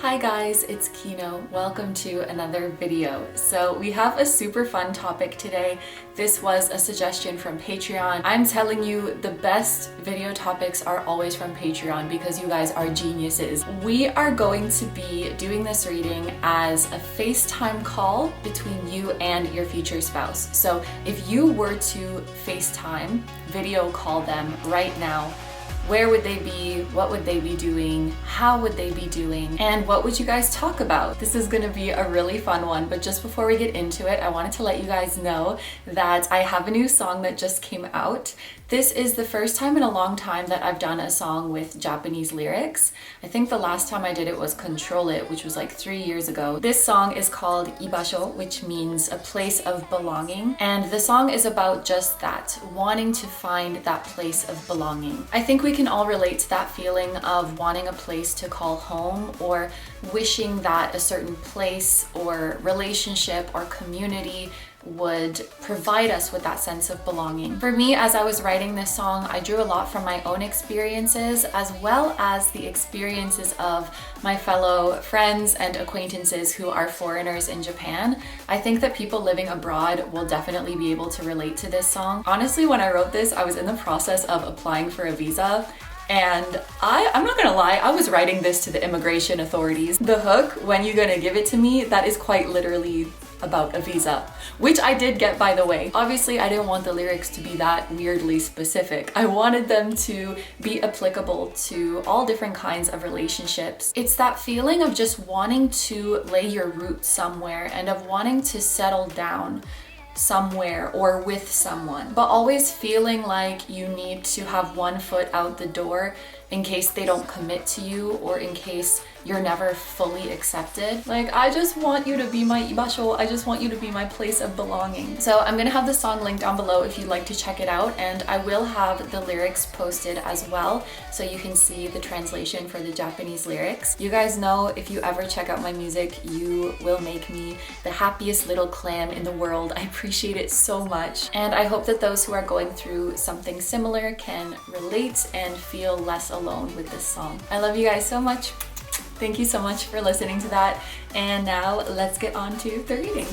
Hi guys, it's Kino. Welcome to another video. So we have a super fun topic today. This was a suggestion from Patreon. I'm telling you, the best video topics are always from Patreon because you guys are geniuses. We are going to be doing this reading as a FaceTime call between you and your future spouse. So if you were to FaceTime, video call them right now, where would they be? What would they be doing? How would they be doing? And what would you guys talk about? This is gonna be a really fun one, but just before we get into it, I wanted to let you guys know that I have a new song that just came out. This is the first time in a long time that I've done a song with Japanese lyrics. I think the last time I did it was Control It, which was like 3 years ago. This song is called Ibasho, which means a place of belonging. And the song is about just that, wanting to find that place of belonging. I think we can all relate to that feeling of wanting a place to call home or wishing that a certain place or relationship or community would provide us with that sense of belonging. For me, as I was writing this song, I drew a lot from my own experiences as well as the experiences of my fellow friends and acquaintances who are foreigners in Japan. I think that people living abroad will definitely be able to relate to this song. Honestly, when I wrote this, I was in the process of applying for a visa. And I'm not gonna lie, I was writing this to the immigration authorities. The hook, when you're gonna give it to me, that is quite literally about a visa, which I did get, by the way. Obviously, I didn't want the lyrics to be that weirdly specific. I wanted them to be applicable to all different kinds of relationships. It's that feeling of just wanting to lay your roots somewhere and of wanting to settle down somewhere or with someone, but always feeling like you need to have one foot out the door in case they don't commit to you or in case you're never fully accepted. Like, I just want you to be my ibasho. I just want you to be my place of belonging. So I'm gonna have the song linked down below if you'd like to check it out, and I will have the lyrics posted as well so you can see the translation for the Japanese lyrics. You guys know if you ever check out my music, you will make me the happiest little clam in the world. I appreciate it so much, and I hope that those who are going through something similar can relate and feel less alone with this song. I love you guys so much. Thank you so much for listening to that. And now let's get on to the reading.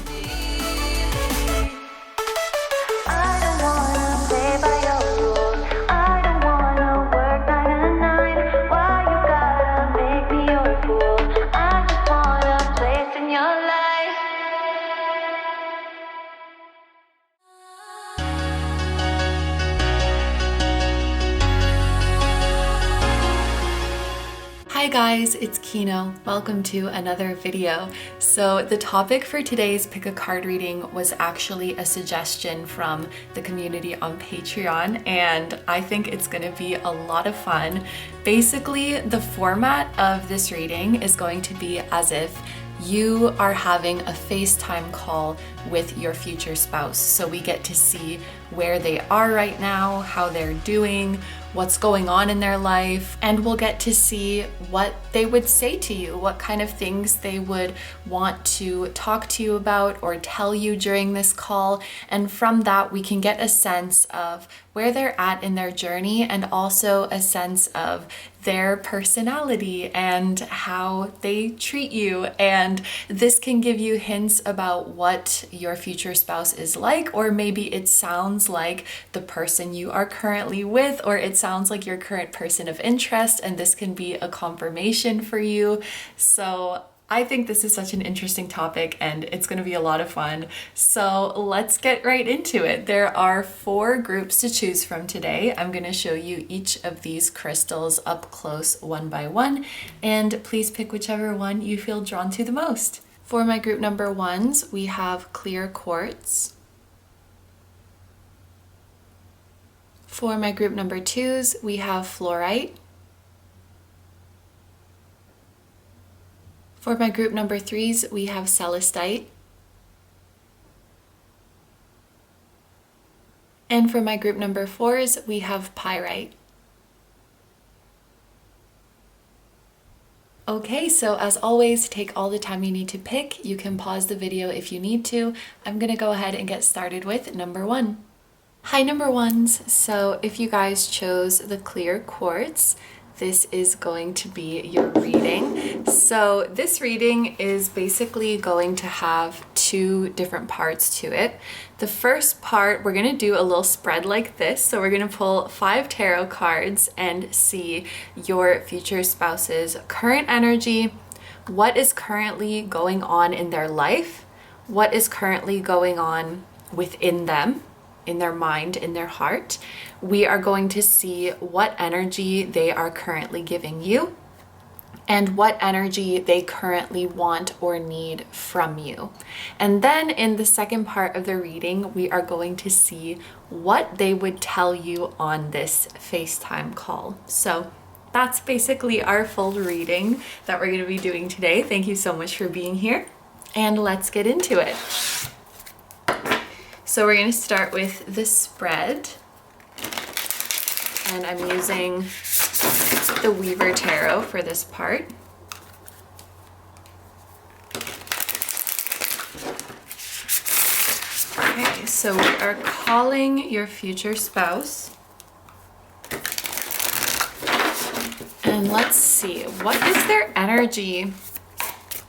I don't wanna play by your rules. I don't wanna work 9 to 9. Why you gotta make me your fool? I just want a place in your life. Hi guys, it's Kino. Welcome to another video. So the topic for today's pick a card reading was actually a suggestion from the community on Patreon, and I think it's gonna be a lot of fun. Basically, the format of this reading is going to be as if you are having a FaceTime call with your future spouse. So we get to see where they are right now, how they're doing, what's going on in their life, and we'll get to see what they would say to you, what kind of things they would want to talk to you about or tell you during this call. And from that, we can get a sense of where they're at in their journey and also a sense of their personality and how they treat you. And this can give you hints about what your future spouse is like, or maybe it sounds like the person you are currently with, or it sounds like your current person of interest, and this can be a confirmation for you. So I think this is such an interesting topic and it's going to be a lot of fun. So let's get right into it. There are 4 groups to choose from today. I'm going to show you each of these crystals up close one by one, and please pick whichever one you feel drawn to the most. For my group number 1s, we have clear quartz. For my group number 2s, we have fluorite. For my group number 3s, we have celestite. And for my group number 4s, we have pyrite. Okay, so as always, take all the time you need to pick. You can pause the video if you need to. I'm gonna go ahead and get started with number 1. Hi number 1s, so if you guys chose the clear quartz, this is going to be your reading. So this reading is basically going to have two different parts to it. The first part, we're gonna do a little spread like this. So we're gonna pull 5 tarot cards and see your future spouse's current energy, what is currently going on in their life, what is currently going on within them, in their mind, in their heart. We are going to see what energy they are currently giving you and what energy they currently want or need from you. And then in the second part of the reading, we are going to see what they would tell you on this FaceTime call. So that's basically our full reading that we're going to be doing today. Thank you so much for being here, and let's get into it. So we're going to start with the spread, and I'm using the Weaver Tarot for this part. Okay, so we are calling your future spouse. And let's see, what is their energy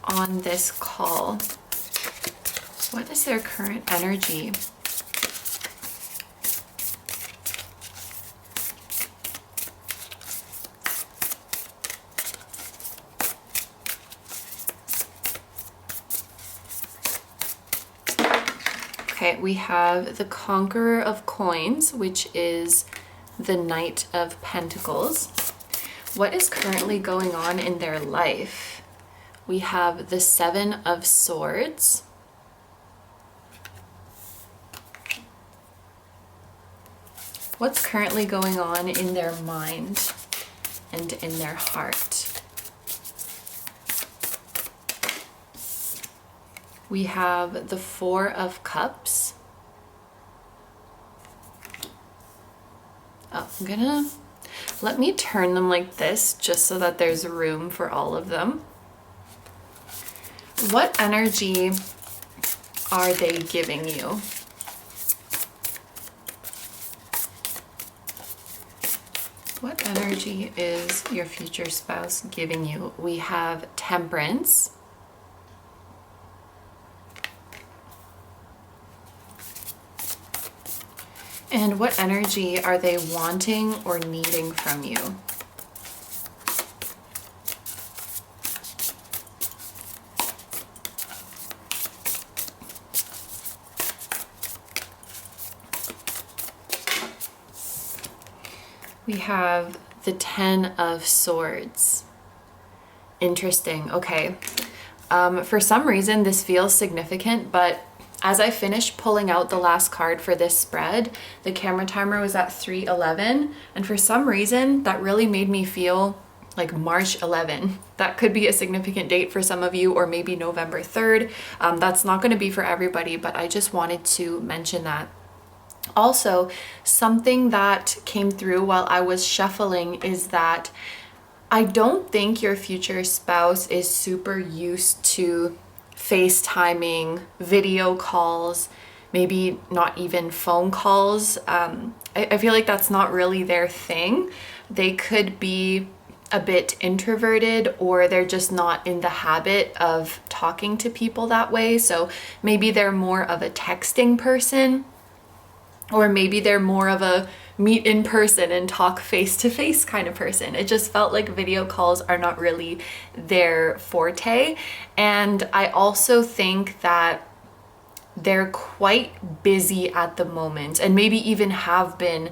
on this call? What is their current energy? Okay, we have the Conqueror of Coins, which is the Knight of Pentacles. What is currently going on in their life? We have the Seven of Swords. What's currently going on in their mind and in their heart? We have the Four of Cups. Oh, let me turn them like this just so that there's room for all of them. What energy are they giving you? What energy is your future spouse giving you? We have Temperance. And what energy are they wanting or needing from you? We have the Ten of Swords. Interesting. Okay. For some reason, this feels significant, but as I finished pulling out the last card for this spread, the camera timer was at 3:11, and for some reason, that really made me feel like March 11. That could be a significant date for some of you, or maybe November 3rd. That's not going to be for everybody, but I just wanted to mention that. Also, something that came through while I was shuffling is that I don't think your future spouse is super used to FaceTiming, video calls, maybe not even phone calls. I feel like that's not really their thing. They could be a bit introverted, or they're just not in the habit of talking to people that way. So maybe they're more of a texting person, or maybe they're more of a meet in person and talk face to face kind of person. It just felt like video calls are not really their forte. And I also think that they're quite busy at the moment, and maybe even have been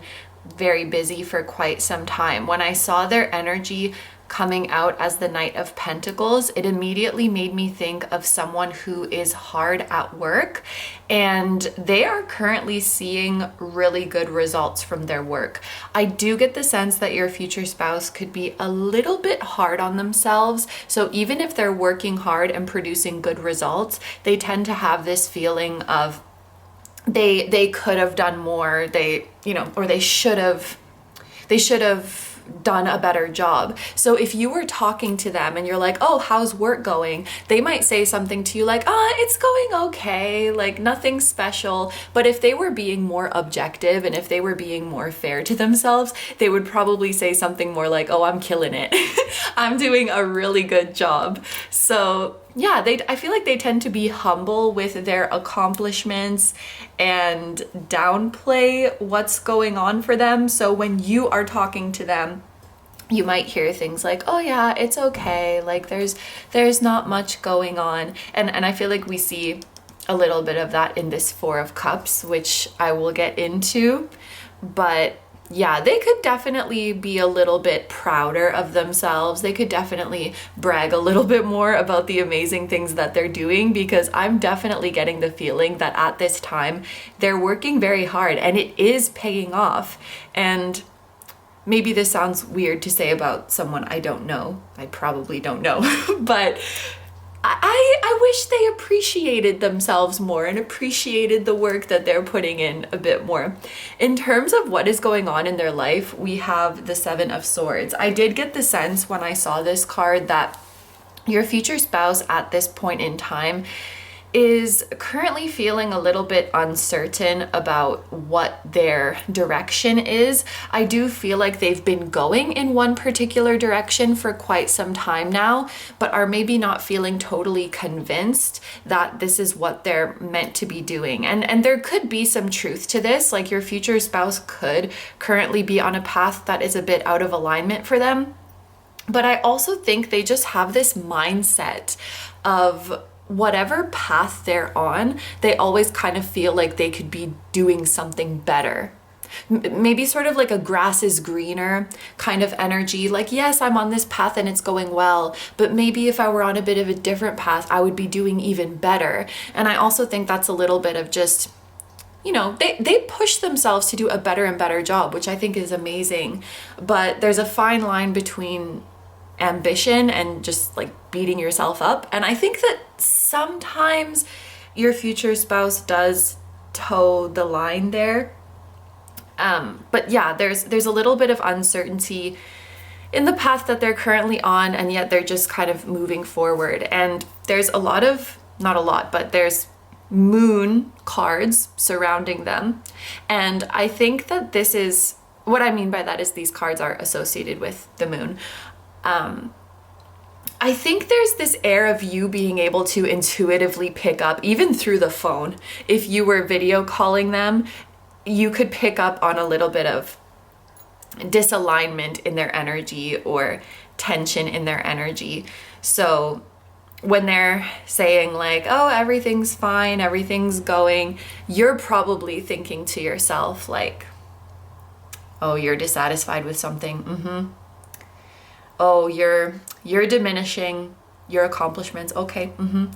very busy for quite some time. When I saw their energy coming out as the Knight of Pentacles, it immediately made me think of someone who is hard at work, and they are currently seeing really good results from their work. I do get the sense that your future spouse could be a little bit hard on themselves. So even if they're working hard and producing good results, they tend to have this feeling of they could have done more, or they should have done a better job. So if you were talking to them and you're like, oh, how's work going? They might say something to you like, it's going okay, like nothing special. But if they were being more objective and if they were being more fair to themselves, they would probably say something more like, oh, I'm killing it. I'm doing a really good job. So yeah, I feel like they tend to be humble with their accomplishments and downplay what's going on for them. So when you are talking to them, you might hear things like, oh yeah, it's okay, like there's not much going on. And I feel like we see a little bit of that in this Four of Cups, which I will get into. But yeah, they could definitely be a little bit prouder of themselves. They could definitely brag a little bit more about the amazing things that they're doing, because I'm definitely getting the feeling that at this time they're working very hard and it is paying off. And maybe this sounds weird to say about someone I don't know. I probably don't know, but I wish they appreciated themselves more and appreciated the work that they're putting in a bit more. In terms of what is going on in their life, we have the Seven of Swords. I did get the sense when I saw this card that your future spouse at this point in time is currently feeling a little bit uncertain about what their direction is. I do feel like they've been going in one particular direction for quite some time now, but are maybe not feeling totally convinced that this is what they're meant to be doing. And there could be some truth to this, like your future spouse could currently be on a path that is a bit out of alignment for them. But I also think they just have this mindset of whatever path they're on, they always kind of feel like they could be doing something better. Maybe sort of like a grass is greener kind of energy. Like, yes, I'm on this path and it's going well, but maybe if I were on a bit of a different path, I would be doing even better. And I also think that's a little bit of just, you know, they push themselves to do a better and better job, which I think is amazing. But there's a fine line between ambition and just like beating yourself up. And I think that sometimes your future spouse does toe the line there. But yeah, there's a little bit of uncertainty in the path that they're currently on, and yet they're just kind of moving forward. And there's a lot of, not a lot, but there's moon cards surrounding them. And I think that this is, what I mean by that is these cards are associated with the moon. I think there's this air of you being able to intuitively pick up, even through the phone. If you were video calling them, you could pick up on a little bit of disalignment in their energy or tension in their energy. So when they're saying like, oh, everything's fine, everything's going, you're probably thinking to yourself like, oh, you're dissatisfied with something. Oh, you're diminishing your accomplishments. Okay.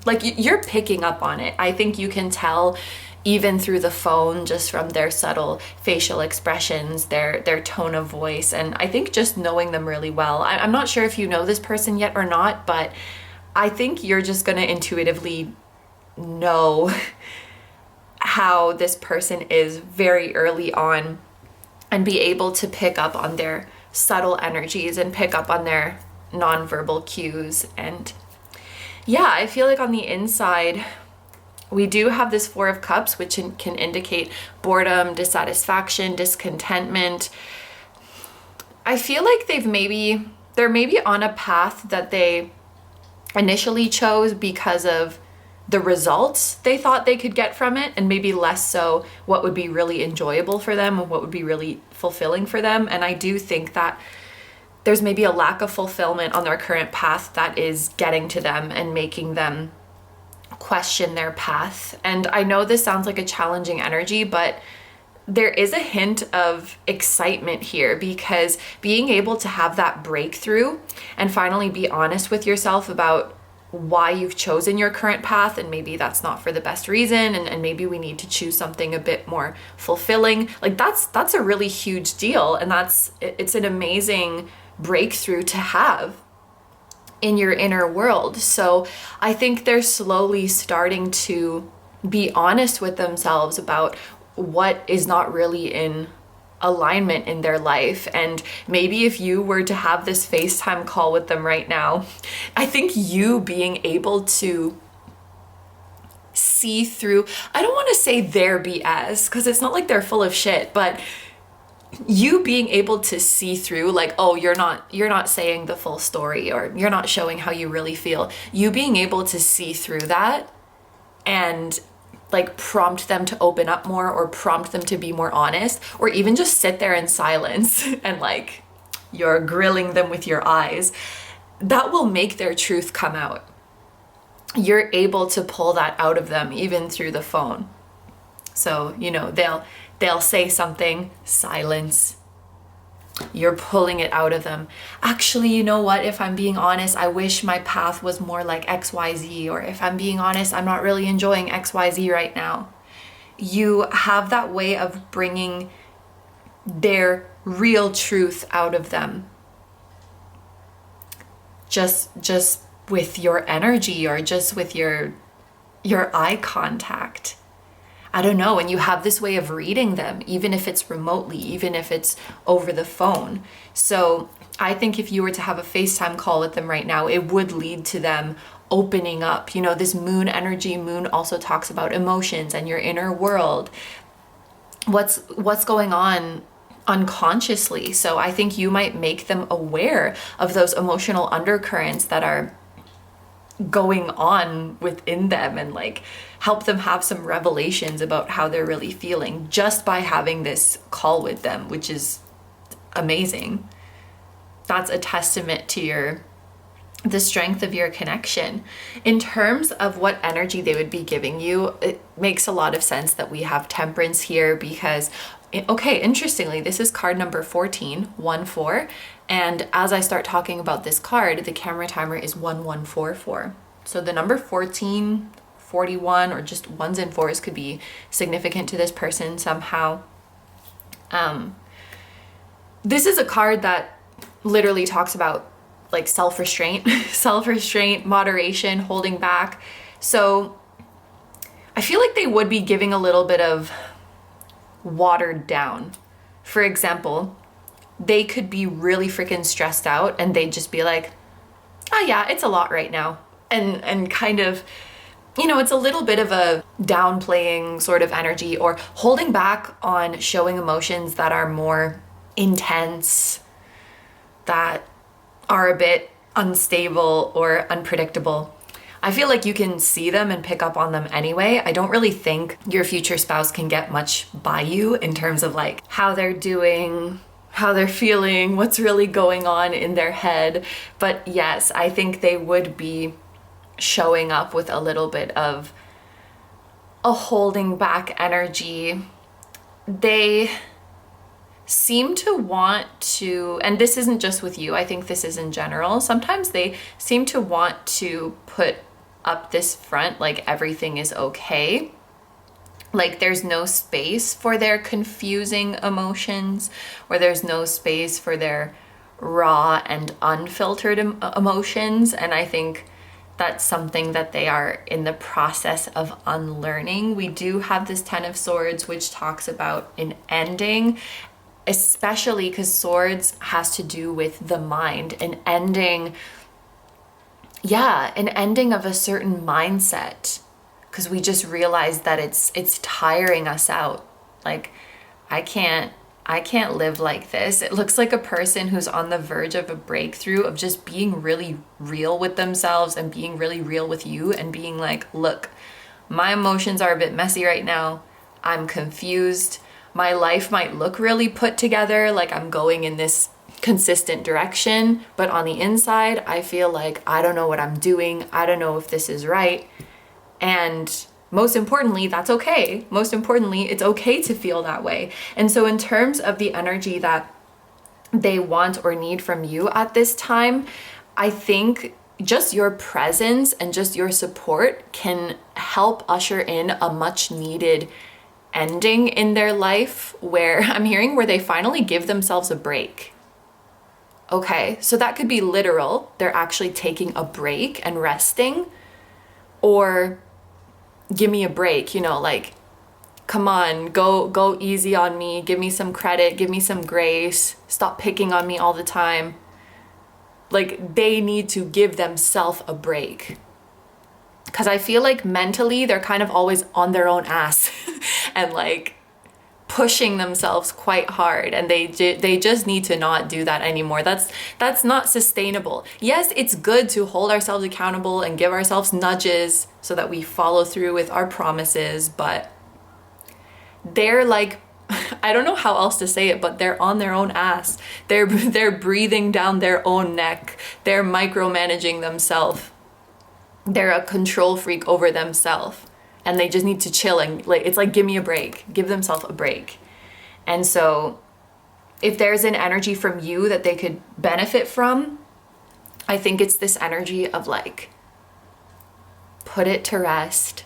Like you're picking up on it. I think you can tell even through the phone, just from their subtle facial expressions, their tone of voice. And I think just knowing them really well, I'm not sure if you know this person yet or not, but I think you're just going to intuitively know how this person is very early on and be able to pick up on their subtle energies and pick up on their nonverbal cues. And yeah, I feel like on the inside, we do have this Four of Cups, which can indicate boredom, dissatisfaction, discontentment. I feel like they're maybe on a path that they initially chose because of the results they thought they could get from it, and maybe less so what would be really enjoyable for them and what would be really fulfilling for them. And I do think that there's maybe a lack of fulfillment on their current path that is getting to them and making them question their path. And I know this sounds like a challenging energy, but there is a hint of excitement here, because being able to have that breakthrough and finally be honest with yourself about why you've chosen your current path, and maybe that's not for the best reason, and maybe we need to choose something a bit more fulfilling. Like that's a really huge deal, and it's an amazing breakthrough to have in your inner world. So I think they're slowly starting to be honest with themselves about what is not really in alignment in their life. And maybe if you were to have this FaceTime call with them right now, I think you being able to see through, I don't want to say their BS because it's not like they're full of shit, but you being able to see through, like, oh, you're not saying the full story, or you're not showing how you really feel. You being able to see through that and like prompt them to open up more, or prompt them to be more honest, or even just sit there in silence and like you're grilling them with your eyes, that will make their truth come out. You're able to pull that out of them even through the phone. So, you know, they'll say something, silence. You're pulling it out of them. Actually, you know what? If I'm being honest, I wish my path was more like XYZ. Or if I'm being honest, I'm not really enjoying XYZ right now. You have that way of bringing their real truth out of them. Just with your energy, or just with your eye contact. I don't know, and you have this way of reading them, even if it's remotely, even if it's over the phone. So I think if you were to have a FaceTime call with them right now, it would lead to them opening up. You know, this moon energy, moon also talks about emotions and your inner world. What's going on unconsciously. So I think you might make them aware of those emotional undercurrents that are going on within them, and like help them have some revelations about how they're really feeling just by having this call with them, which is amazing. That's a testament to the strength of your connection. In terms of what energy they would be giving you, it makes a lot of sense that we have Temperance here, because okay, interestingly, this is card number 14, 1-4. And as I start talking about this card, the camera timer is 1144. So the number 14, 41, or just ones and fours could be significant to this person somehow. This is a card that literally talks about like self-restraint, moderation, holding back. So I feel like they would be giving a little bit of watered down. For example, they could be really freaking stressed out and they'd just be like, oh yeah, it's a lot right now. And kind of, you know, it's a little bit of a downplaying sort of energy, or holding back on showing emotions that are more intense, that are a bit unstable or unpredictable. I feel like you can see them and pick up on them anyway. I don't really think your future spouse can get much by you in terms of like how they're doing, how they're feeling, what's really going on in their head. But yes, I think they would be showing up with a little bit of a holding back energy. They seem to want to, and this isn't just with you, I think this is in general, sometimes they seem to want to put up this front like everything is okay. Like there's no space for their confusing emotions, or there's no space for their raw and unfiltered emotions. And I think that's something that they are in the process of unlearning. We do have this 10 of Swords, which talks about an ending, especially because Swords has to do with the mind, an ending of a certain mindset, because we just realize that it's tiring us out. Like I can't live like this. It looks like a person who's on the verge of a breakthrough, of just being really real with themselves and being really real with you, and being like, look, my emotions are a bit messy right now. I'm confused. My life might look really put together, like I'm going in this consistent direction, but on the inside, I feel like I don't know what I'm doing. I don't know if this is right. And most importantly, that's okay. Most importantly, it's okay to feel that way. And so in terms of the energy that they want or need from you at this time, I think just your presence and just your support can help usher in a much needed ending in their life, where I'm hearing where they finally give themselves a break. Okay, so that could be literal. They're actually taking a break and resting, or give me a break, you know, like come on, go easy on me, give me some credit, give me some grace, stop picking on me all the time. Like, they need to give themselves a break. Because I feel like mentally they're kind of always on their own ass and like pushing themselves quite hard, and they just need to not do that anymore. That's not sustainable. Yes, it's good to hold ourselves accountable and give ourselves nudges so that we follow through with our promises, but they're like, I don't know how else to say it, but they're on their own ass. They're breathing down their own neck. They're micromanaging themselves. They're a control freak over themselves, and they just need to chill and like, it's like, give me a break, give themselves a break. And so if there's an energy from you that they could benefit from, I think it's this energy of like, put it to rest,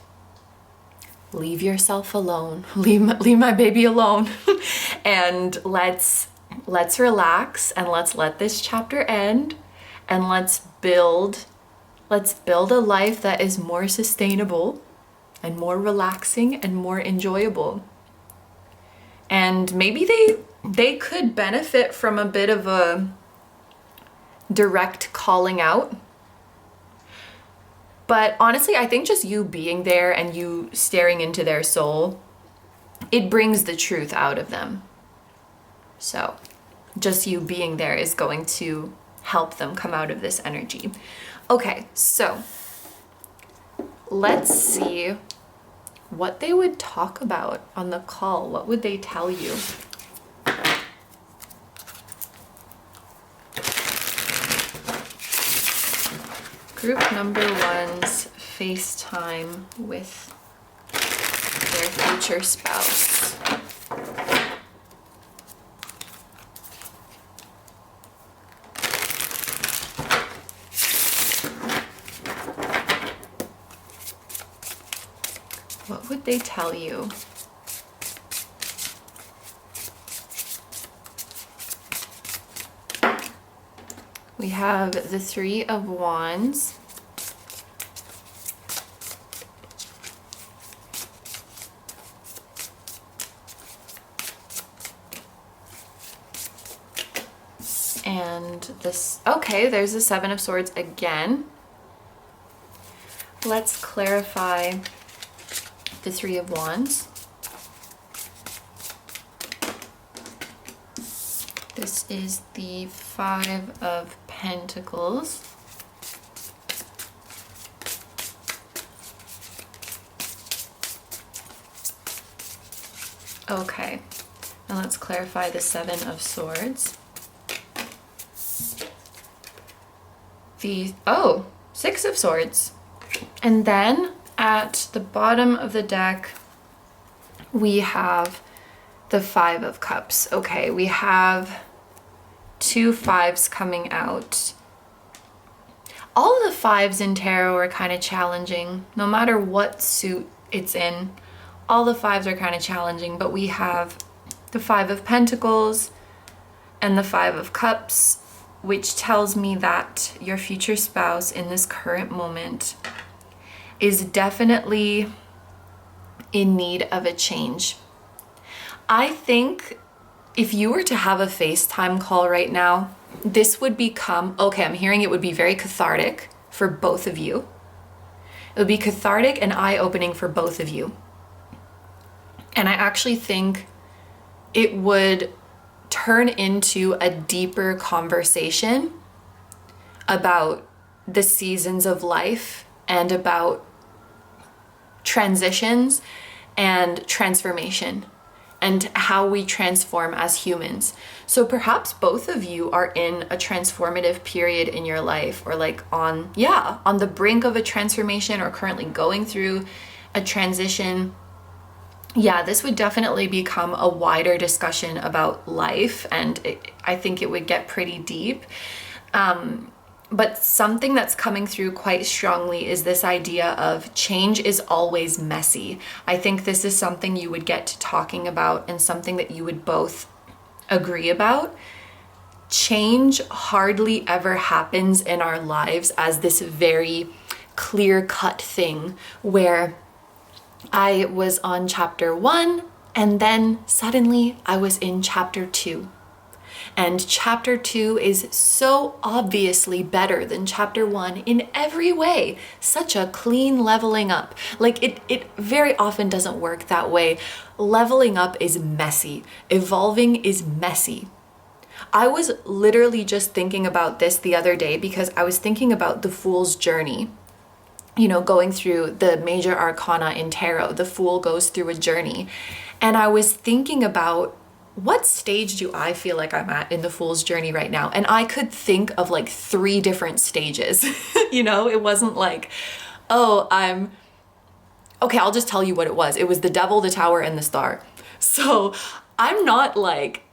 leave yourself alone, leave my baby alone, and let's relax, and let's let this chapter end, and let's build a life that is more sustainable and more relaxing and more enjoyable. And maybe they could benefit from a bit of a direct calling out. But honestly, I think just you being there and you staring into their soul, it brings the truth out of them. So just you being there is going to help them come out of this energy. Okay, so let's see what they would talk about on the call. What would they tell you? Group number one's FaceTime with their future spouse. What would they tell you? We have the Three of Wands. And this, okay, there's the Seven of Swords again. Let's clarify the Three of Wands. This is the Five of Pentacles. Okay, and let's clarify the Seven of Swords. The, oh, Six of Swords. And then at the bottom of the deck, we have the Five of Cups. Okay, we have two fives coming out. All of the fives in tarot are kind of challenging, no matter what suit it's in. All the fives are kind of challenging, but we have the Five of Pentacles and the Five of Cups, which tells me that your future spouse in this current moment is definitely in need of a change. I think if you were to have a FaceTime call right now, this would become, okay, I'm hearing it would be very cathartic for both of you. It would be cathartic and eye-opening for both of you. And I actually think it would turn into a deeper conversation about the seasons of life and about transitions and transformation and how we transform as humans. So perhaps both of you are in a transformative period in your life, or like on the brink of a transformation, or currently going through a transition. Yeah, this would definitely become a wider discussion about life, and I think it would get pretty deep. But something that's coming through quite strongly is this idea of change is always messy. I think this is something you would get to talking about, and something that you would both agree about. Change hardly ever happens in our lives as this very clear-cut thing where I was on chapter 1, and then suddenly I was in chapter 2. And chapter 2 is so obviously better than chapter 1 in every way. Such a clean leveling up. Like it very often doesn't work that way. Leveling up is messy. Evolving is messy. I was literally just thinking about this the other day because I was thinking about the Fool's journey. You know, going through the major arcana in tarot, the Fool goes through a journey. And I was thinking about, what stage do I feel like I'm at in the Fool's journey right now? And I could think of like 3 different stages. You know, it wasn't like, oh, okay, I'll just tell you what it was. It was the Devil, the Tower, and the Star. So I'm not like,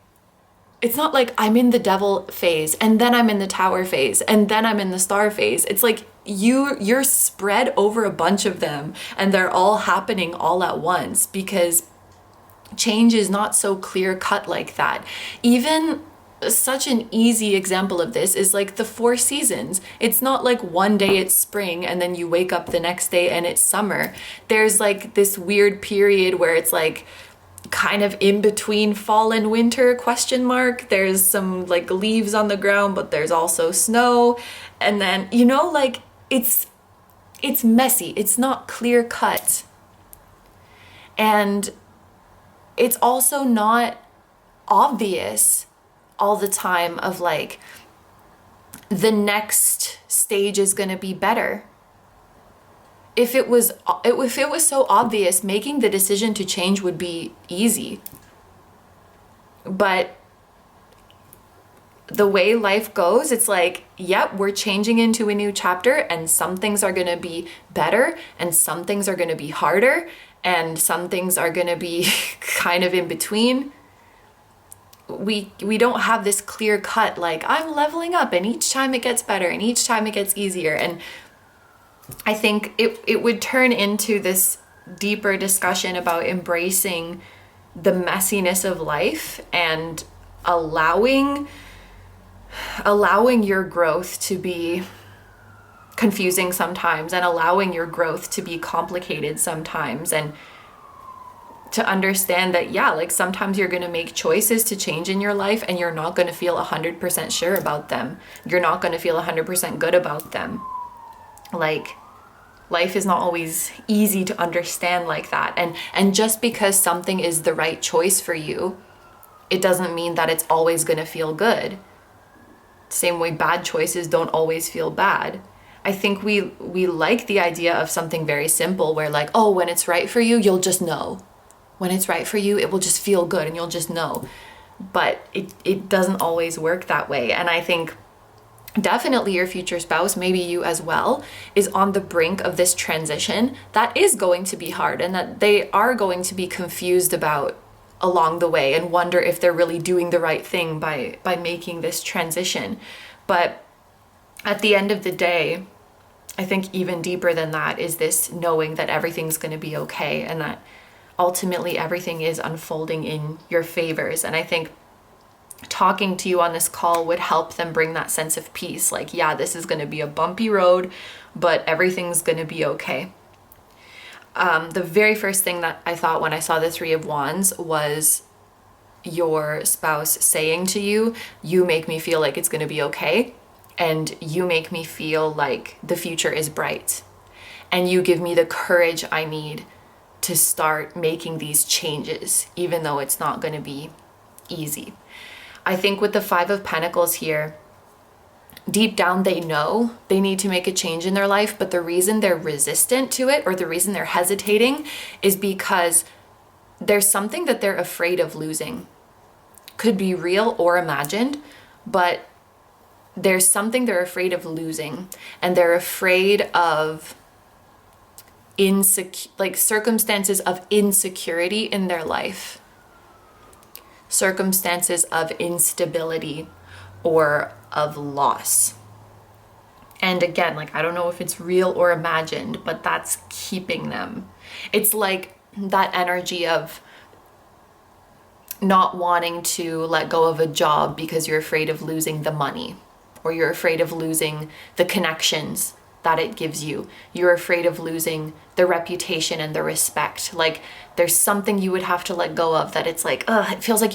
it's not like I'm in the Devil phase and then I'm in the Tower phase and then I'm in the Star phase. It's like you're spread over a bunch of them and they're all happening all at once, because change is not so clear cut like that. Even such an easy example of this is like the 4 seasons. It's not like one day it's spring and then you wake up the next day and it's summer. There's like this weird period where it's like kind of in between fall and winter ? There's some like leaves on the ground, but there's also snow. And then, you know, like it's messy. It's not clear cut. And it's also not obvious all the time of like the next stage is going to be better. If it was so obvious, making the decision to change would be easy. But the way life goes, it's like, yep, we're changing into a new chapter, and some things are going to be better and some things are going to be harder and some things are going to be kind of in between. We don't have this clear cut, like I'm leveling up and each time it gets better and each time it gets easier. And I think it would turn into this deeper discussion about embracing the messiness of life and allowing your growth to be confusing sometimes, and allowing your growth to be complicated sometimes, and to understand that, yeah, like sometimes you're going to make choices to change in your life and you're not going to feel 100% sure about them. You're not going to feel 100% good about them. Like, life is not always easy to understand like that. And just because something is the right choice for you, it doesn't mean that it's always going to feel good. Same way bad choices don't always feel bad. I think we like the idea of something very simple where like, oh, when it's right for you, you'll just know. When it's right for you, it will just feel good and you'll just know. But it doesn't always work that way. And I think definitely your future spouse, maybe you as well, is on the brink of this transition that is going to be hard and that they are going to be confused about along the way and wonder if they're really doing the right thing by making this transition. But at the end of the day, I think even deeper than that is this knowing that everything's going to be okay and that ultimately everything is unfolding in your favors. And I think talking to you on this call would help them bring that sense of peace. Like, yeah, this is going to be a bumpy road, but everything's going to be okay. The very first thing that I thought when I saw the 3 of Wands was your spouse saying to you, you make me feel like it's going to be okay. And you make me feel like the future is bright. And you give me the courage I need to start making these changes, even though it's not going to be easy. I think with the 5 of Pentacles here, deep down they know they need to make a change in their life, but the reason they're resistant to it, or the reason they're hesitating, is because there's something that they're afraid of losing. Could be real or imagined, but there's something they're afraid of losing, and they're afraid of circumstances of insecurity in their life, circumstances of instability or of loss. And again, like, I don't know if it's real or imagined, but that's keeping them. It's like that energy of not wanting to let go of a job because you're afraid of losing the money, or you're afraid of losing the connections that it gives you. You're afraid of losing the reputation and the respect. Like there's something you would have to let go of, that it's like, it feels like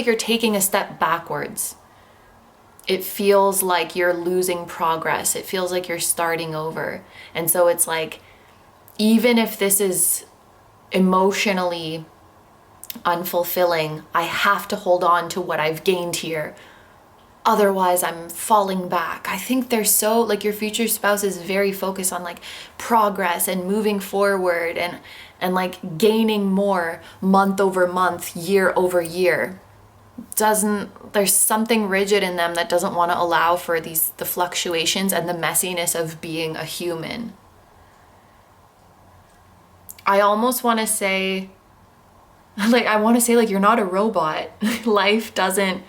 you're taking a step backwards. It feels like you're losing progress. It feels like you're starting over. And so it's like, even if this is emotionally unfulfilling, I have to hold on to what I've gained here. Otherwise, I'm falling back. I think they're so, like, your future spouse is very focused on like progress and moving forward and like gaining more month over month, year over year. There's something rigid in them that doesn't want to allow for the fluctuations and the messiness of being a human. I almost want to say, like, you're not a robot. Life doesn't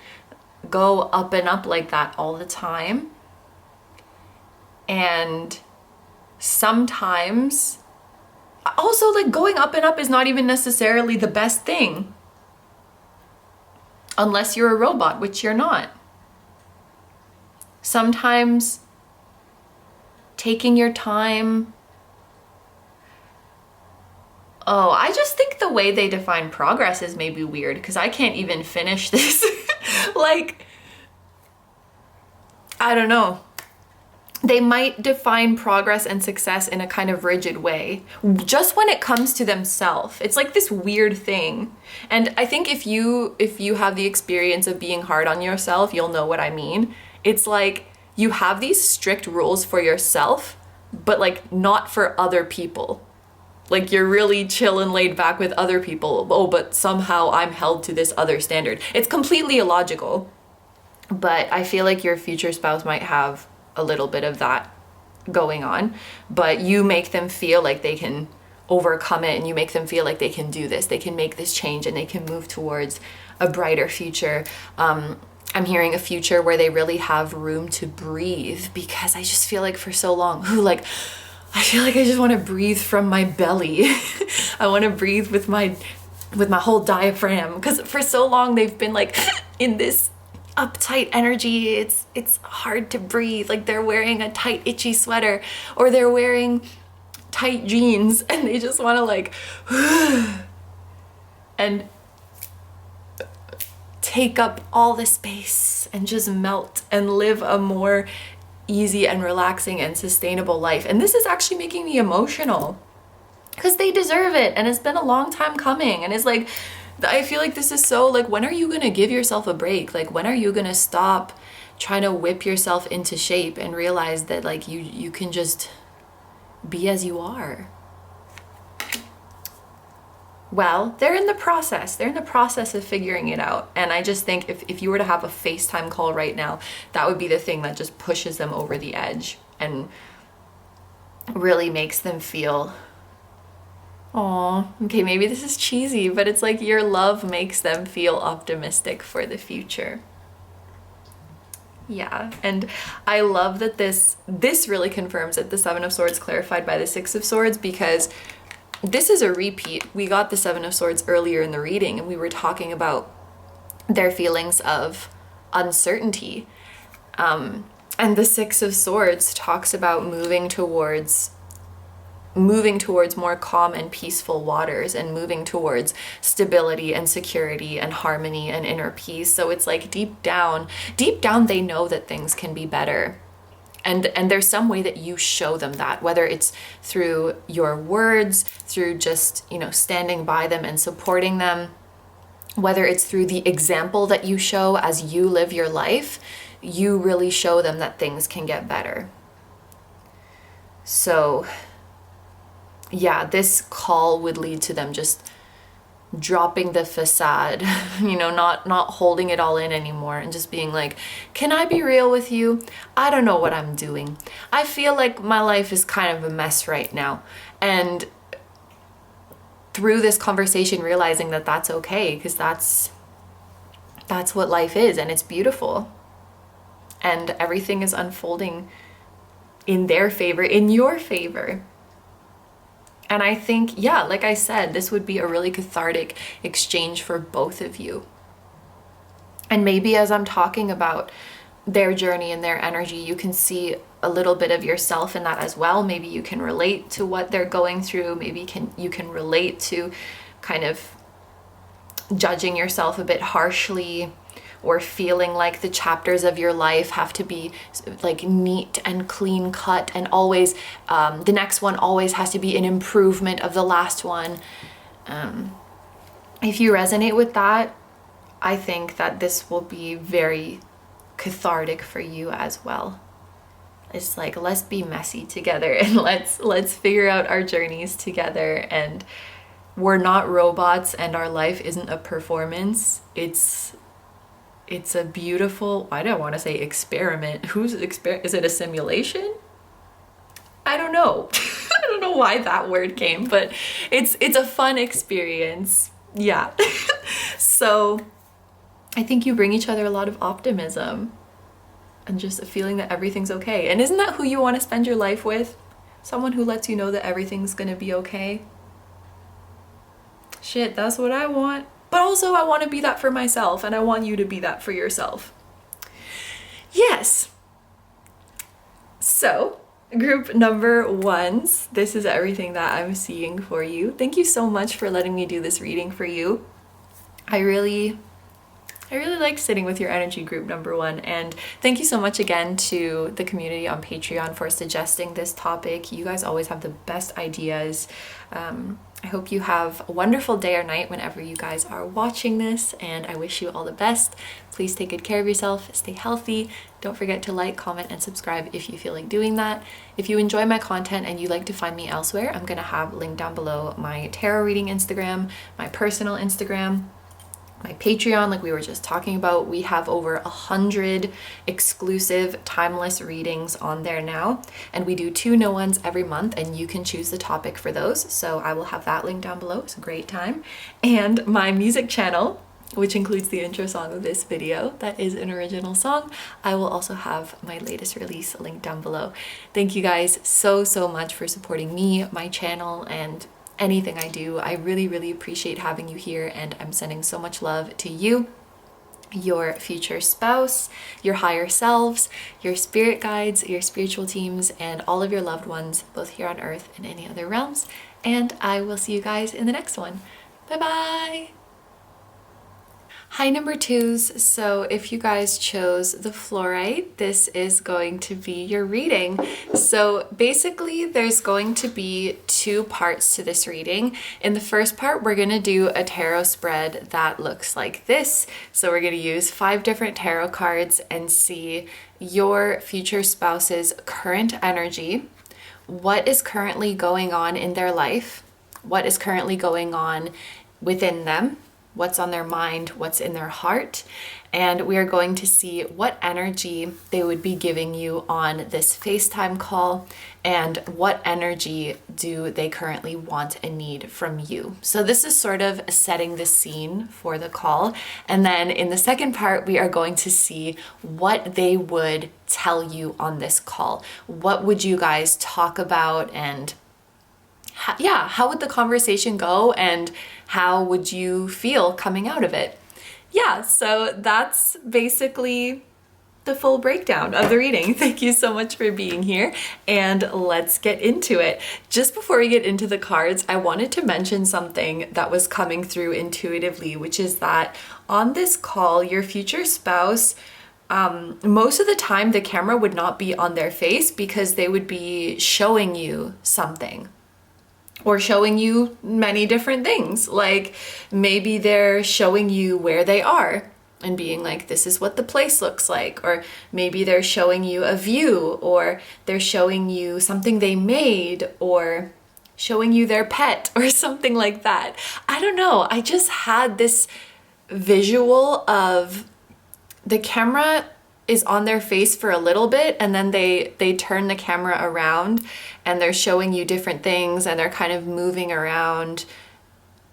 go up and up like that all the time. And sometimes also, like, going up and up is not even necessarily the best thing. Unless you're a robot, which you're not. Sometimes taking your time. Oh, I just think the way they define progress is maybe weird, because I can't even finish this. Like, I don't know. They might define progress and success in a kind of rigid way, just when it comes to themselves. It's like this weird thing. And I think if you have the experience of being hard on yourself, you'll know what I mean. It's like you have these strict rules for yourself, but like not for other people. Like you're really chill and laid back with other people. Oh, but somehow I'm held to this other standard. It's completely illogical. But I feel like your future spouse might have a little bit of that going on, but you make them feel like they can overcome it, and you make them feel like they can do this, they can make this change, and they can move towards a brighter future. I'm hearing a future where they really have room to breathe, because I just feel like for so long, I feel like I just want to breathe from my belly. I want to breathe with my whole diaphragm, because for so long they've been like in this uptight energy. It's hard to breathe. Like they're wearing a tight itchy sweater, or they're wearing tight jeans, and they just want to like and take up all the space and just melt and live a more easy and relaxing and sustainable life. And this is actually making me emotional, because they deserve it, and it's been a long time coming. And it's like, I feel like this is so, like, when are you gonna give yourself a break? Like, when are you gonna stop trying to whip yourself into shape and realize that like you can just be as you are? Well, they're in the process. They're in the process of figuring it out. And I just think if you were to have a FaceTime call right now, that would be the thing that just pushes them over the edge and really makes them feel, oh, okay, maybe this is cheesy, but it's like your love makes them feel optimistic for the future. Yeah, and I love that this really confirms that the Seven of Swords clarified by the Six of Swords, because this is a repeat. We got the Seven of Swords earlier in the reading, and we were talking about their feelings of uncertainty. And the Six of Swords talks about moving towards more calm and peaceful waters, and moving towards stability and security and harmony and inner peace. So it's like deep down they know that things can be better. And there's some way that you show them that, whether it's through your words, through just, standing by them and supporting them, whether it's through the example that you show as you live your life, you really show them that things can get better. So yeah, this call would lead to them just dropping the facade, not holding it all in anymore, and just being like, can I be real with you? I don't know what I'm doing. I feel like my life is kind of a mess right now. And through this conversation, realizing that that's okay, because that's what life is, and it's beautiful. And everything is unfolding in their favor, in your favor. And I think, yeah, like I said, this would be a really cathartic exchange for both of you. And maybe as I'm talking about their journey and their energy, you can see a little bit of yourself in that as well. Maybe you can relate to what they're going through. Maybe you can relate to kind of judging yourself a bit harshly, or feeling like the chapters of your life have to be like neat and clean cut, and always the next one always has to be an improvement of the last one. If you resonate with that, I think that this will be very cathartic for you as well. It's like, let's be messy together, and let's figure out our journeys together. And we're not robots, and our life isn't a performance. It's a beautiful, I don't want to say experiment. Is it a simulation? I don't know. I don't know why that word came, but it's a fun experience. Yeah. So I think you bring each other a lot of optimism and just a feeling that everything's okay. And isn't that who you want to spend your life with? Someone who lets you know that everything's gonna be okay. Shit, that's what I want. But also I want to be that for myself, and I want you to be that for yourself. Yes. So, group number ones, this is everything that I'm seeing for you. Thank you so much for letting me do this reading for you. I really like sitting with your energy, group number one. And thank you so much again to the community on Patreon for suggesting this topic. You guys always have the best ideas. I hope you have a wonderful day or night whenever you guys are watching this, and I wish you all the best. Please take good care of yourself, stay healthy. Don't forget to like, comment, and subscribe if you feel like doing that. If you enjoy my content and you'd like to find me elsewhere, I'm gonna have linked down below my tarot reading Instagram, my personal Instagram, my Patreon, like we were just talking about. We have over 100 exclusive timeless readings on there now, and we do 2 no-ones every month, and you can choose the topic for those. So I will have that linked down below. It's a great time. And my music channel, which includes the intro song of this video, that is an original song. I will also have my latest release linked down below. Thank you guys so much for supporting me, my channel, and anything I do. I really appreciate having you here, and I'm sending so much love to you, your future spouse, your higher selves, your spirit guides, your spiritual teams, and all of your loved ones, both here on earth and any other realms. And I will see you guys in the next one. Bye bye. Hi number twos. So if you guys chose the fluorite, this is going to be your reading. So basically there's going to be 2 parts to this reading. In the first part, we're going to do a tarot spread that looks like this. So we're going to use 5 different tarot cards and see your future spouse's current energy, what is currently going on in their life, what is currently going on within them, what's on their mind, what's in their heart, and we are going to see what energy they would be giving you on this FaceTime call, and what energy do they currently want and need from you. So this is sort of setting the scene for the call, and then in the second part we are going to see what they would tell you on this call. What would you guys talk about, and how would the conversation go, and how would you feel coming out of it? Yeah, so that's basically the full breakdown of the reading. Thank you so much for being here, and let's get into it. Just before we get into the cards, I wanted to mention something that was coming through intuitively, which is that on this call, your future spouse, most of the time the camera would not be on their face, because they would be showing you something, or showing you many different things. Like maybe they're showing you where they are and being like, this is what the place looks like. Or maybe they're showing you a view, or they're showing you something they made, or showing you their pet, or something like that. I don't know. I just had this visual of the camera is on their face for a little bit, and then they turn the camera around and they're showing you different things, and they're kind of moving around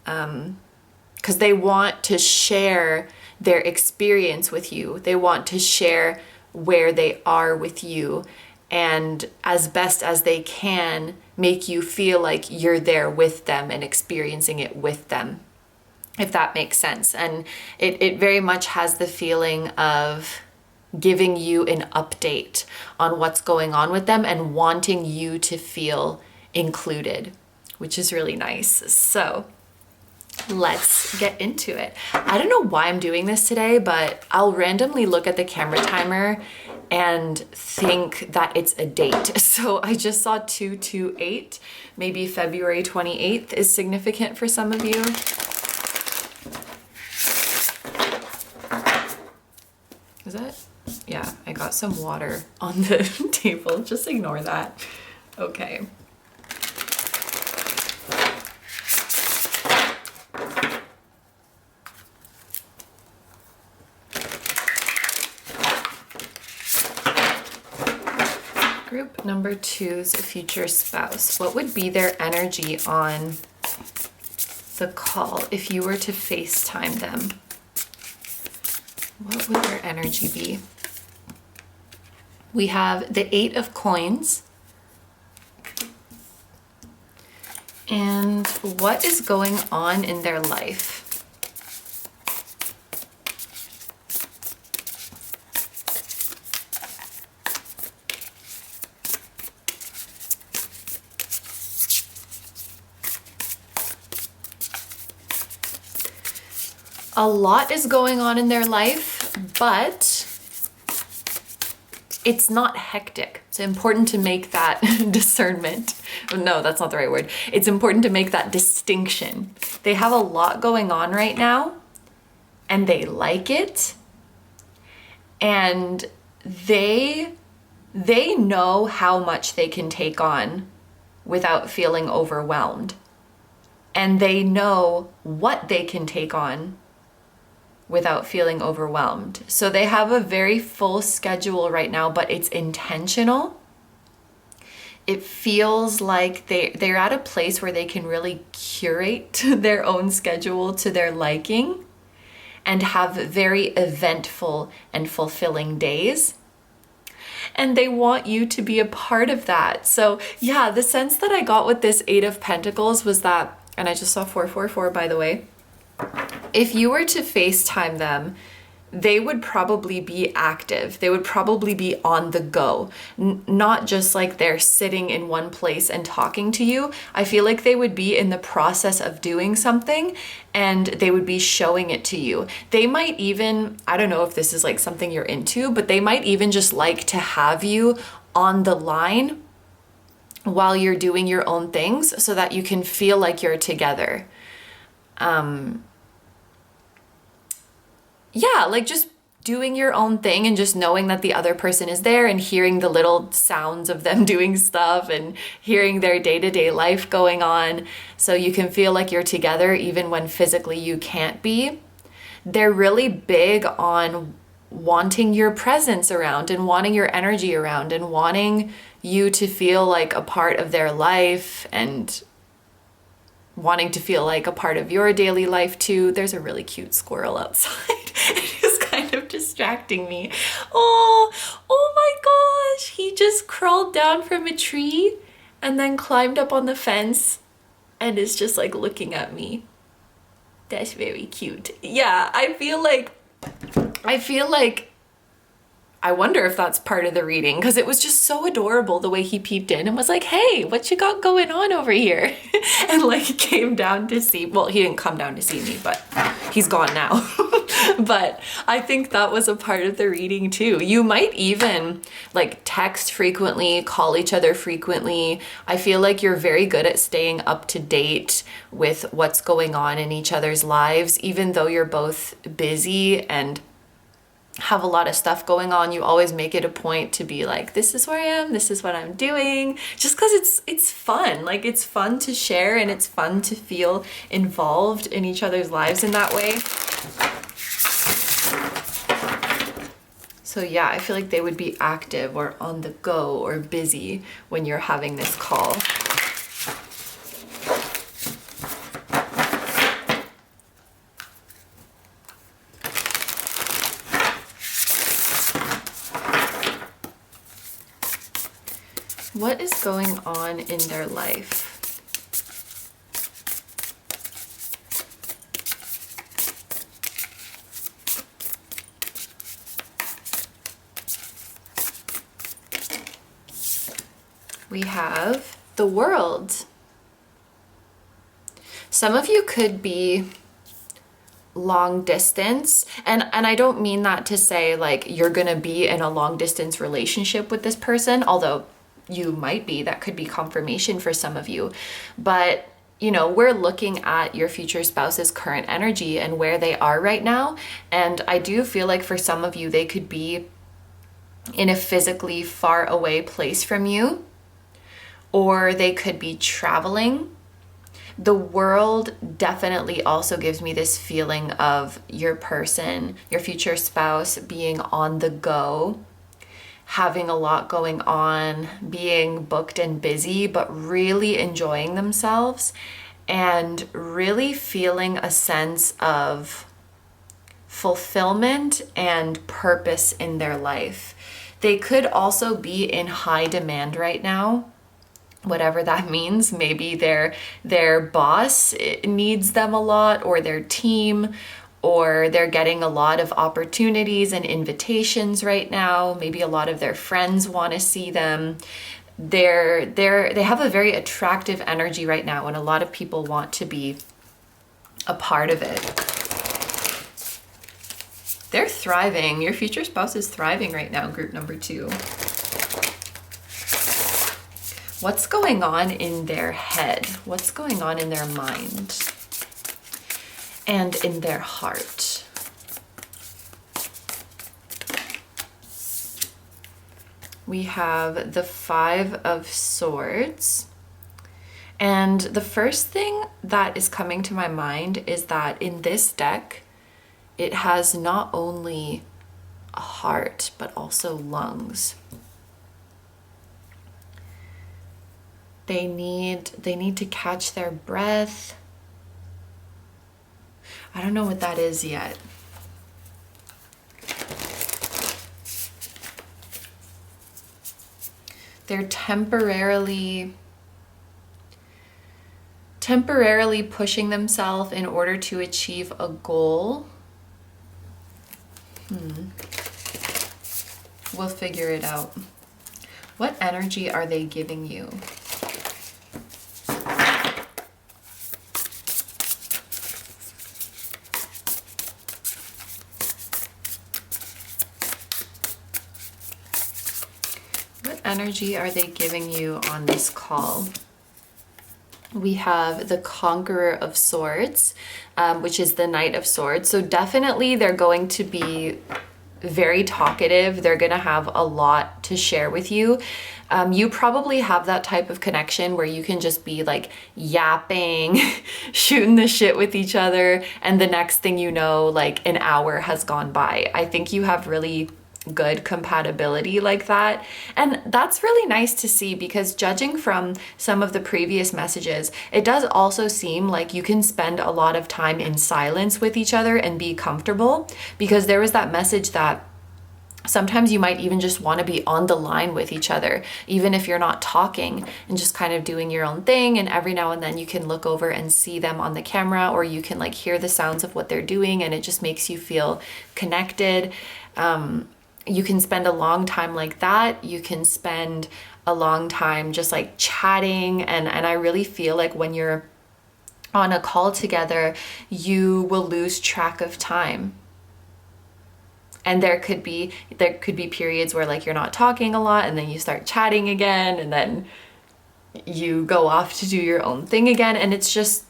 because they want to share their experience with you. They want to share where they are with you, and as best as they can make you feel like you're there with them and experiencing it with them, if that makes sense. And it very much has the feeling of giving you an update on what's going on with them and wanting you to feel included, which is really nice. So let's get into it. I don't know why I'm doing this today, but I'll randomly look at the camera timer and think that it's a date. So I just saw 228. Maybe February 28th is significant for some of you. Is that? Yeah, I got some water on the table. Just ignore that. Okay. Group number 2's future spouse. What would be their energy on the call if you were to FaceTime them? What would their energy be? We have the 8 of Coins. And what is going on in their life? A lot is going on in their life, but it's not hectic. It's important to make that discernment. No, that's not the right word. It's important to make that distinction. They have a lot going on right now, and they like it, and they know how much they can take on without feeling overwhelmed. And they know what they can take on without feeling overwhelmed. So they have a very full schedule right now, but it's intentional. It feels like they're at a place where they can really curate their own schedule to their liking and have very eventful and fulfilling days. And they want you to be a part of that. So yeah, the sense that I got with this 8 of Pentacles was that, and I just saw 444 by the way, if you were to FaceTime them, they would probably be active. They would probably be on the go, not just like they're sitting in one place and talking to you. I feel like they would be in the process of doing something and they would be showing it to you. They might even, I don't know if this is like something you're into, but they might even just like to have you on the line while you're doing your own things so that you can feel like you're together. Yeah, like just doing your own thing and just knowing that the other person is there and hearing the little sounds of them doing stuff and hearing their day-to-day life going on so you can feel like you're together even when physically you can't be. They're really big on wanting your presence around and wanting your energy around and wanting you to feel like a part of their life and wanting to feel like a part of your daily life too. There's a really cute squirrel outside. It's kind of distracting me. Oh my gosh. He just crawled down from a tree and then climbed up on the fence and is just like looking at me. That's very cute. Yeah, I feel like I wonder if that's part of the reading because it was just so adorable the way he peeped in and was like, hey, what you got going on over here? And like came down to see, well, he didn't come down to see me, but he's gone now. But I think that was a part of the reading too. You might even like text frequently, call each other frequently. I feel like you're very good at staying up to date with what's going on in each other's lives, even though you're both busy and have a lot of stuff going on. You always make it a point to be like, this is where I am, this is what I'm doing, just because it's fun. Like it's fun to share and it's fun to feel involved in each other's lives in that way. So yeah, I feel like they would be active or on the go or busy when you're having this call. What is going on in their life? We have the World. Some of you could be long distance, and I don't mean that to say like you're gonna be in a long distance relationship with this person, although you might be. That could be confirmation for some of you. But you know, we're looking at your future spouse's current energy and where they are right now, and I do feel like for some of you they could be in a physically far away place from you, or they could be traveling. The World definitely also gives me this feeling of your person, your future spouse, being on the go, having a lot going on, being booked and busy, but really enjoying themselves and really feeling a sense of fulfillment and purpose in their life. They could also be in high demand right now, whatever that means. Maybe their boss needs them a lot, or their team, or they're getting a lot of opportunities and invitations right now. Maybe a lot of their friends want to see them. They have a very attractive energy right now, and a lot of people want to be a part of it. They're thriving. Your future spouse is thriving right now, group number 2. What's going on in their head? What's going on in their mind and in their heart? We have the 5 of Swords. And the first thing that is coming to my mind is that in this deck, it has not only a heart, but also lungs. They need to catch their breath. I don't know what that is yet. They're temporarily pushing themselves in order to achieve a goal. We'll figure it out. What energy are they giving you? Energy are they giving you on this call? We have the Conqueror of Swords, which is the Knight of Swords. So definitely they're going to be very talkative. They're going to have a lot to share with you. You probably have that type of connection where you can just be like yapping, shooting the shit with each other, and the next thing you know, like an hour has gone by. I think you have really good compatibility like that, and that's really nice to see, because judging from some of the previous messages, it does also seem like you can spend a lot of time in silence with each other and be comfortable, because there was that message that sometimes you might even just want to be on the line with each other, even if you're not talking, and just kind of doing your own thing, and every now and then you can look over and see them on the camera, or you can like hear the sounds of what they're doing, and it just makes you feel connected. You can spend a long time like that. You can spend a long time just like chatting. And I really feel like when you're on a call together, you will lose track of time. And there could be periods where like you're not talking a lot, and then you start chatting again, and then you go off to do your own thing again. And it's just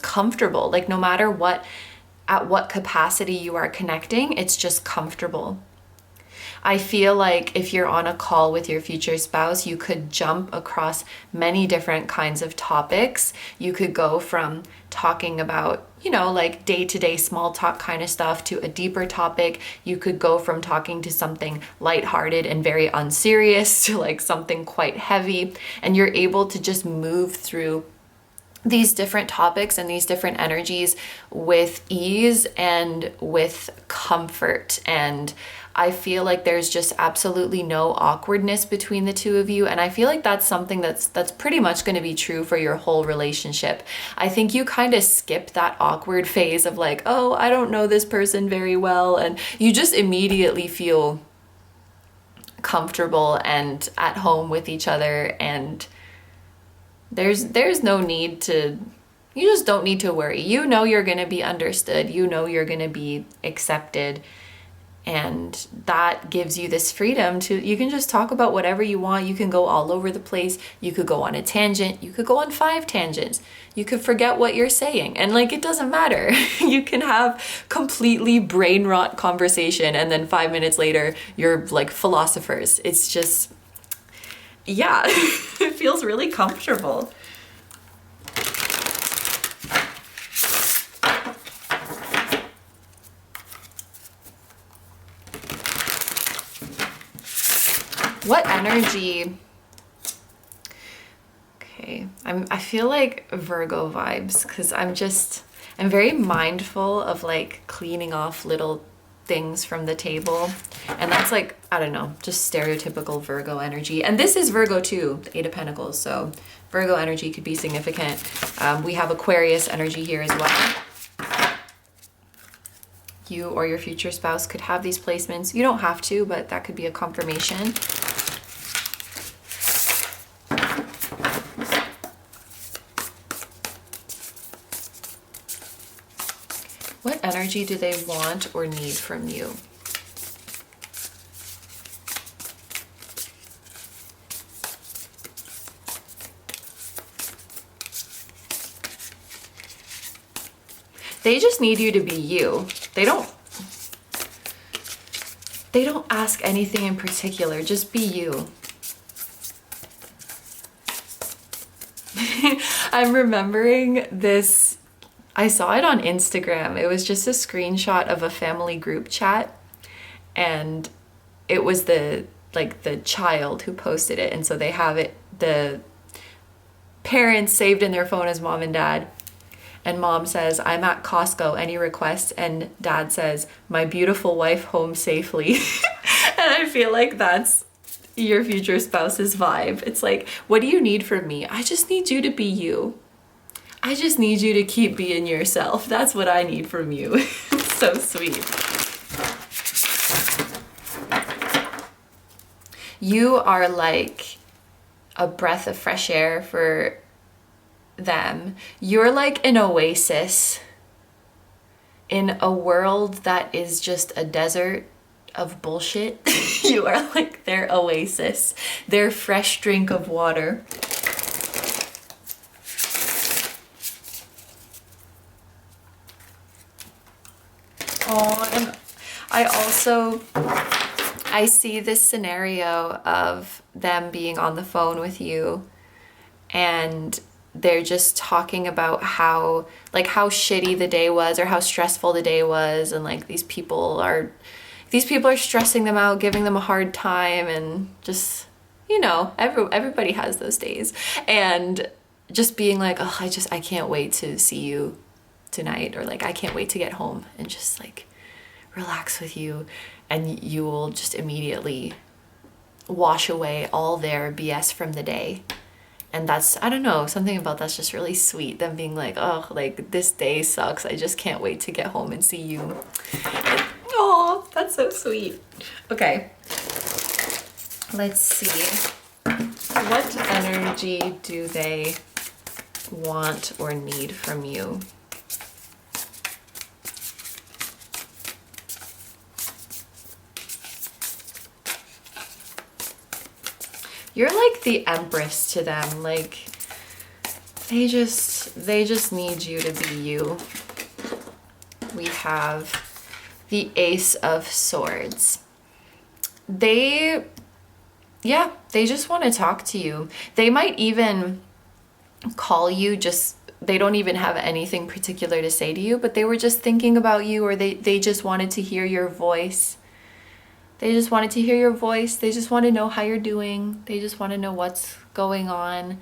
comfortable. Like no matter at what capacity you are connecting, it's just comfortable. I feel like if you're on a call with your future spouse, you could jump across many different kinds of topics. You could go from talking about, you know, like day-to-day small talk kind of stuff to a deeper topic. You could go from talking to something lighthearted and very unserious to like something quite heavy. And you're able to just move through these different topics and these different energies with ease and with comfort. And I feel like there's just absolutely no awkwardness between the two of you. And I feel like that's something that's pretty much going to be true for your whole relationship. I think you kind of skip that awkward phase of like, oh, I don't know this person very well. And you just immediately feel comfortable and at home with each other, and there's no need to, you just don't need to worry. You know you're going to be understood. You know you're going to be accepted. And that gives you this freedom to, you can just talk about whatever you want. You can go all over the place. You could go on a tangent. You could go on 5 tangents. You could forget what you're saying. And like, it doesn't matter. You can have completely brain rot conversation, and then 5 minutes later, you're like philosophers. It's just, yeah, it feels really comfortable. What energy? Okay, I feel like Virgo vibes, because I'm very mindful of like cleaning off little things from the table. And that's like, I don't know, just stereotypical Virgo energy. And this is Virgo too, the 8 of Pentacles. So Virgo energy could be significant. We have Aquarius energy here as well. You or your future spouse could have these placements. You don't have to, but that could be a confirmation. What energy do they want or need from you? They just need you to be you. They don't ask anything in particular. Just be you. I'm remembering this. I saw it on Instagram. It was just a screenshot of a family group chat, and it was the child who posted it. And so they have it, the parents saved in their phone as mom and dad. And mom says, "I'm at Costco, any requests?" And dad says, "My beautiful wife home safely." And I feel like that's your future spouse's vibe. It's like, what do you need from me? I just need you to be you. I just need you to keep being yourself. That's what I need from you. It's so sweet. You are like a breath of fresh air for them. You're like an oasis in a world that is just a desert of bullshit. You are like their oasis, their fresh drink of water. Oh, and I see this scenario of them being on the phone with you, and they're just talking about how shitty the day was, or how stressful the day was, and like these people are stressing them out, giving them a hard time, and just, you know, everybody has those days, and just being like, oh, I can't wait to see you tonight, or like, I can't wait to get home and just like relax with you, and you will just immediately wash away all their BS from the day. And that's, I don't know, something about that's just really sweet, them being like, oh, like this day sucks, I just can't wait to get home and see you. Oh, that's so sweet. Okay, let's see, what energy do they want or need from you? You're like the Empress to them. Like, they just need you to be you. We have the Ace of Swords. They just want to talk to you. They might even call you, just, they don't even have anything particular to say to you, but they were just thinking about you, or they just wanted to hear your voice. They just wanted to hear your voice. They just want to know how you're doing. They just want to know what's going on.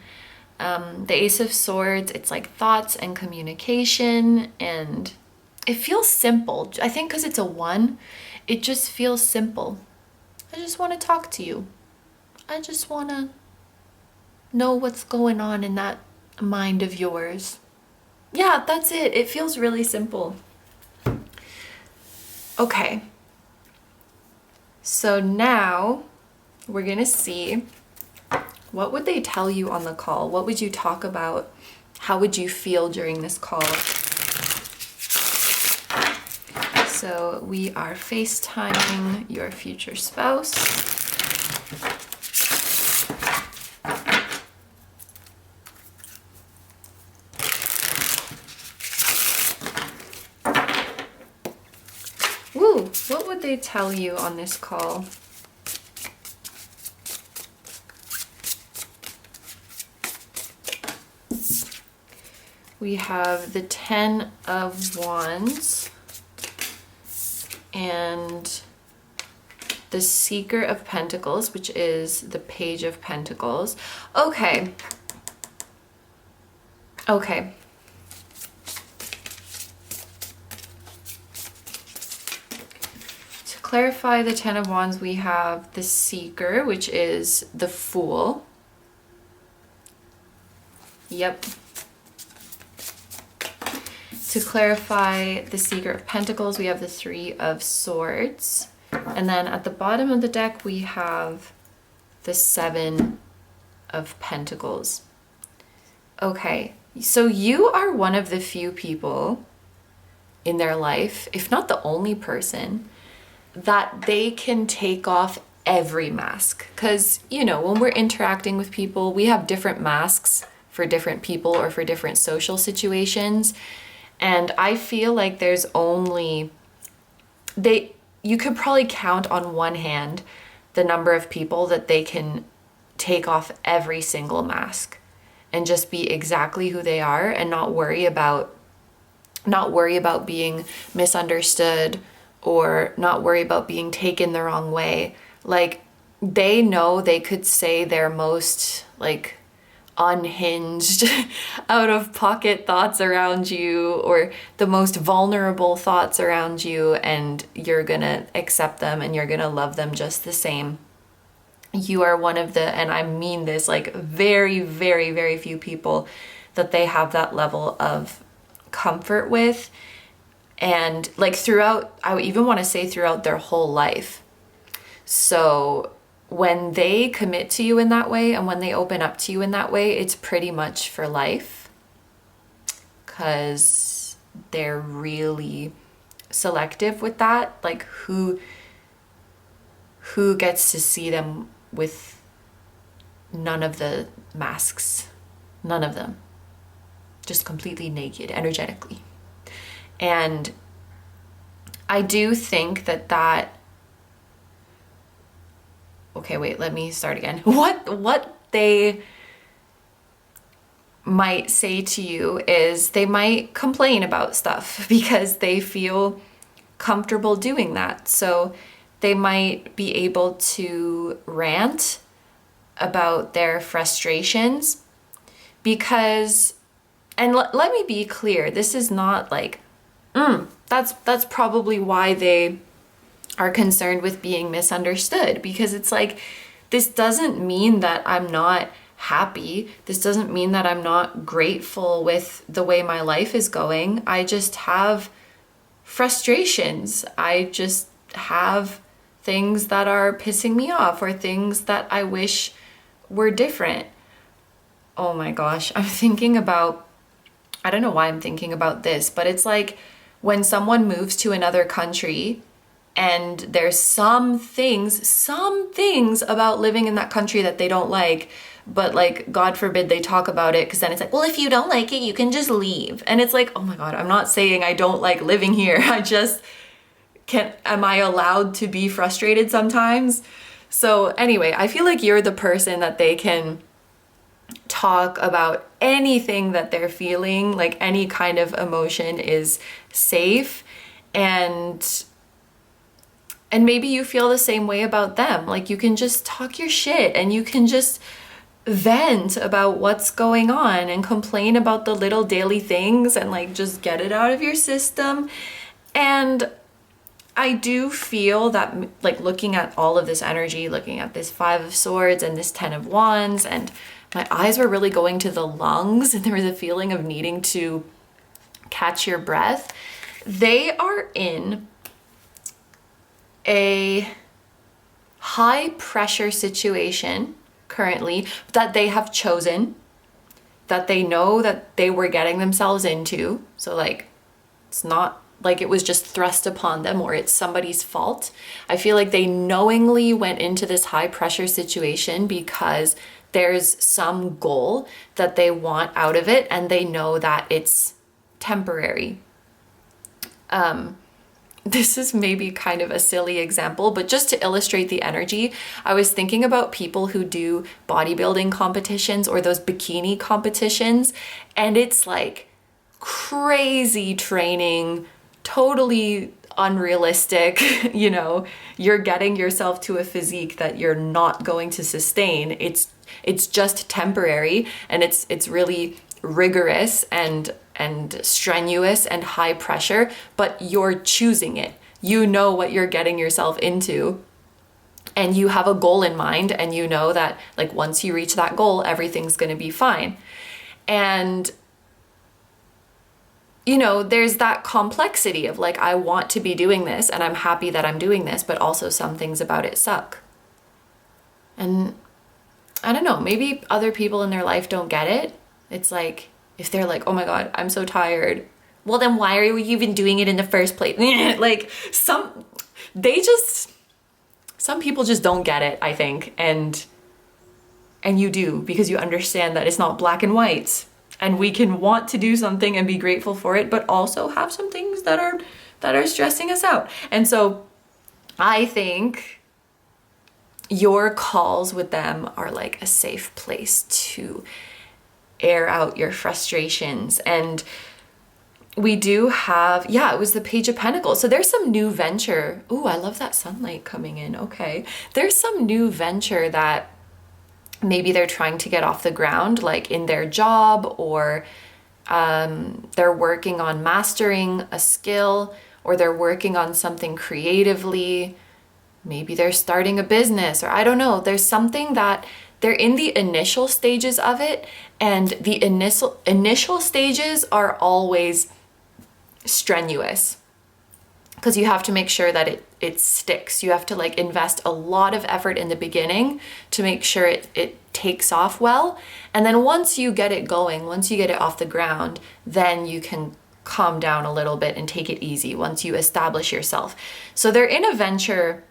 The Ace of Swords, it's like thoughts and communication, and it feels simple. I think because it's a 1, it just feels simple. I just want to talk to you. I just want to know what's going on in that mind of yours. Yeah, that's it. It feels really simple. Okay. So now we're gonna see what would they tell you on the call. What would you talk about? How would you feel during this call? So we are FaceTiming your future spouse. Woo, what would they tell you on this call? We have the 10 of Wands and the Seeker of Pentacles, which is the Page of Pentacles. Okay. Okay. To clarify the 10 of Wands, we have the Seeker, which is the Fool. Yep. To clarify the Seeker of Pentacles, we have the Three of Swords. And then at the bottom of the deck, we have the Seven of Pentacles. Okay, so you are one of the few people in their life, if not the only person, that they can take off every mask. Because, you know, when we're interacting with people, we have different masks for different people or for different social situations. And I feel like there's only, you could probably count on one hand the number of people that they can take off every single mask and just be exactly who they are and not worry about being misunderstood or not worry about being taken the wrong way. Like, they know they could say their most like unhinged, out of pocket thoughts around you or the most vulnerable thoughts around you, and you're gonna accept them and you're gonna love them just the same. You are one of the, and I mean this, like very, very, very few people that they have that level of comfort with, and like throughout, I would even want to say throughout their whole life. So when they commit to you in that way and when they open up to you in that way, it's pretty much for life, because they're really selective with that, like who gets to see them with none of the masks, none of them, just completely naked energetically. And I do think that okay, wait, let me start again. What they might say to you is they might complain about stuff because they feel comfortable doing that. So they might be able to rant about their frustrations because, and let me be clear, this is not like, that's probably why they are concerned with being misunderstood, because it's like, this doesn't mean that I'm not happy. This doesn't mean that I'm not grateful with the way my life is going. I just have frustrations. I just have things that are pissing me off or things that I wish were different. Oh my gosh, I'm thinking about, I don't know why I'm thinking about this, but it's like when someone moves to another country and there's some things about living in that country that they don't like, but like, God forbid they talk about it, because then it's like, well, if you don't like it, you can just leave. And it's like, oh my God, I'm not saying I don't like living here. I just am I allowed to be frustrated sometimes? So anyway, I feel like you're the person that they can talk about anything that they're feeling, like any kind of emotion is safe. And maybe you feel the same way about them. Like, you can just talk your shit and you can just vent about what's going on and complain about the little daily things and like just get it out of your system. And I do feel that, like, looking at all of this energy, looking at this Five of Swords and this 10 of Wands, and my eyes were really going to the lungs and there was a feeling of needing to catch your breath. They are in a high pressure situation currently that they have chosen, that they know that they were getting themselves into. So like, it's not like it was just thrust upon them or it's somebody's fault. I feel like they knowingly went into this high pressure situation because there's some goal that they want out of it and they know that it's temporary. This is maybe kind of a silly example, but just to illustrate the energy, I was thinking about people who do bodybuilding competitions or those bikini competitions, and it's like crazy training, totally unrealistic. You know, you're getting yourself to a physique that you're not going to sustain. It's just temporary, and it's really rigorous and strenuous and high pressure, but you're choosing it. You know what you're getting yourself into, and you have a goal in mind, and you know that like once you reach that goal, everything's going to be fine. And you know, there's that complexity of like, I want to be doing this and I'm happy that I'm doing this, but also some things about it suck. And I don't know, maybe other people in their life don't get it. It's like, if they're like, oh my God, I'm so tired. Well, then why are you even doing it in the first place? Like some people just don't get it, I think. And you do, because you understand that it's not black and white, and we can want to do something and be grateful for it, but also have some things that are stressing us out. And so I think your calls with them are like a safe place to air out your frustrations. And we do have, yeah, it was the Page of Pentacles. So there's some new venture. Ooh, I love that sunlight coming in. Okay. There's some new venture that maybe they're trying to get off the ground, like in their job, or they're working on mastering a skill, or they're working on something creatively. Maybe they're starting a business, or I don't know. There's something that they're in the initial stages of it, and the initial stages are always strenuous because you have to make sure that it sticks. You have to like invest a lot of effort in the beginning to make sure it takes off well. And then once you get it going, once you get it off the ground, then you can calm down a little bit and take it easy once you establish yourself. So they're in a venture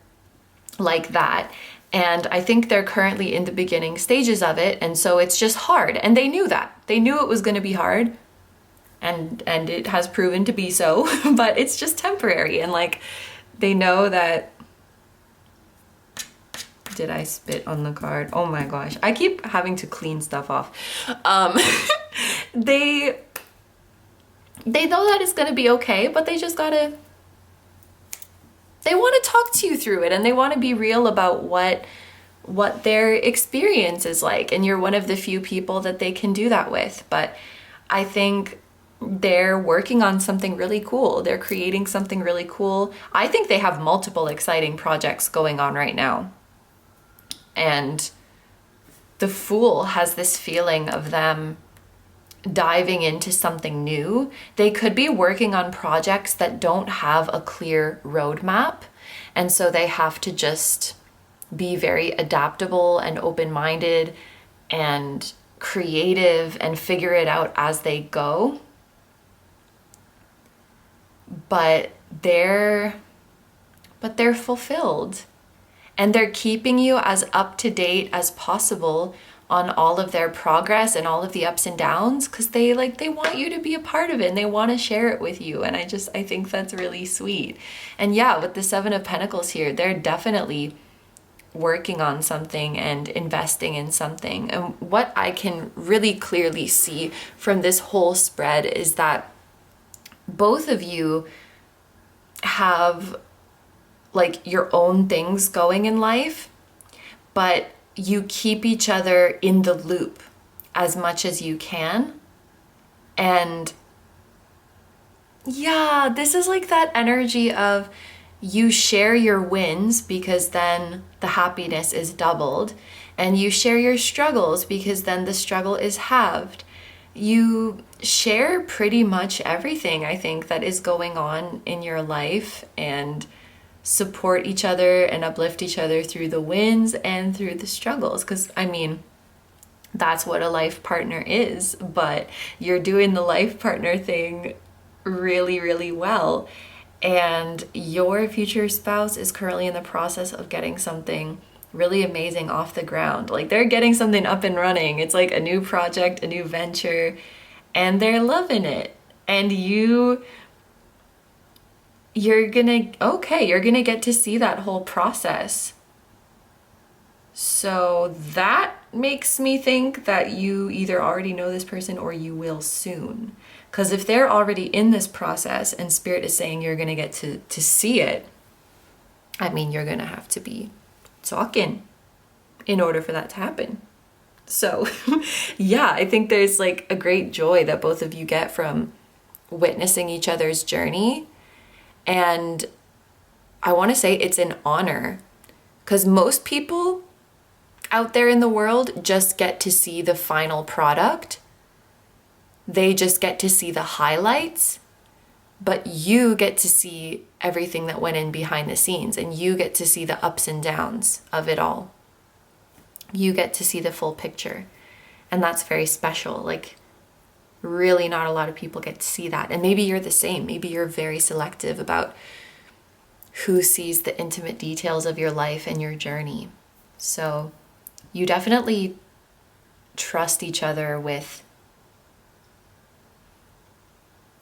like that. And I think they're currently in the beginning stages of it. And so it's just hard. And they knew that. They knew it was going to be hard. And it has proven to be so. But it's just temporary. And like, they know that... Did I spit on the card? Oh my gosh. I keep having to clean stuff off. They know that it's going to be okay. But they just gotta... They want to talk to you through it, and they want to be real about what their experience is like. And you're one of the few people that they can do that with. But I think they're working on something really cool. They're creating something really cool. I think they have multiple exciting projects going on right now. And the Fool has this feeling of them diving into something new. They could be working on projects that don't have a clear roadmap, and so they have to just be very adaptable and open-minded and creative and figure it out as they go. But they're fulfilled, and they're keeping you as up to date as possible on all of their progress and all of the ups and downs, because they want you to be a part of it and they want to share it with you. And I think that's really sweet. And yeah, with the Seven of Pentacles here, they're definitely working on something and investing in something. And what I can really clearly see from this whole spread is that both of you have like your own things going in life, but you keep each other in the loop as much as you can. And yeah, this is like that energy of you share your wins because then the happiness is doubled, and you share your struggles because then the struggle is halved. You share pretty much everything, I think, that is going on in your life, and support each other and uplift each other through the wins and through the struggles. Because I mean, that's what a life partner is, but you're doing the life partner thing really, really well. And your future spouse is currently in the process of getting something really amazing off the ground. Like, they're getting something up and running. It's like a new project, a new venture, and they're loving it. And you're gonna get to see that whole process. So that makes me think that you either already know this person or you will soon. Because if they're already in this process and Spirit is saying you're gonna get to see it, I mean, you're gonna have to be talking in order for that to happen. So yeah, I think there's like a great joy that both of you get from witnessing each other's journey. And I want to say it's an honor, because most people out there in the world just get to see the final product. They just get to see the highlights, but you get to see everything that went in behind the scenes, and you get to see the ups and downs of it all. You get to see the full picture, and that's very special. Like, really not a lot of people get to see that. And maybe you're the same. Maybe you're very selective about who sees the intimate details of your life and your journey. So you definitely trust each other with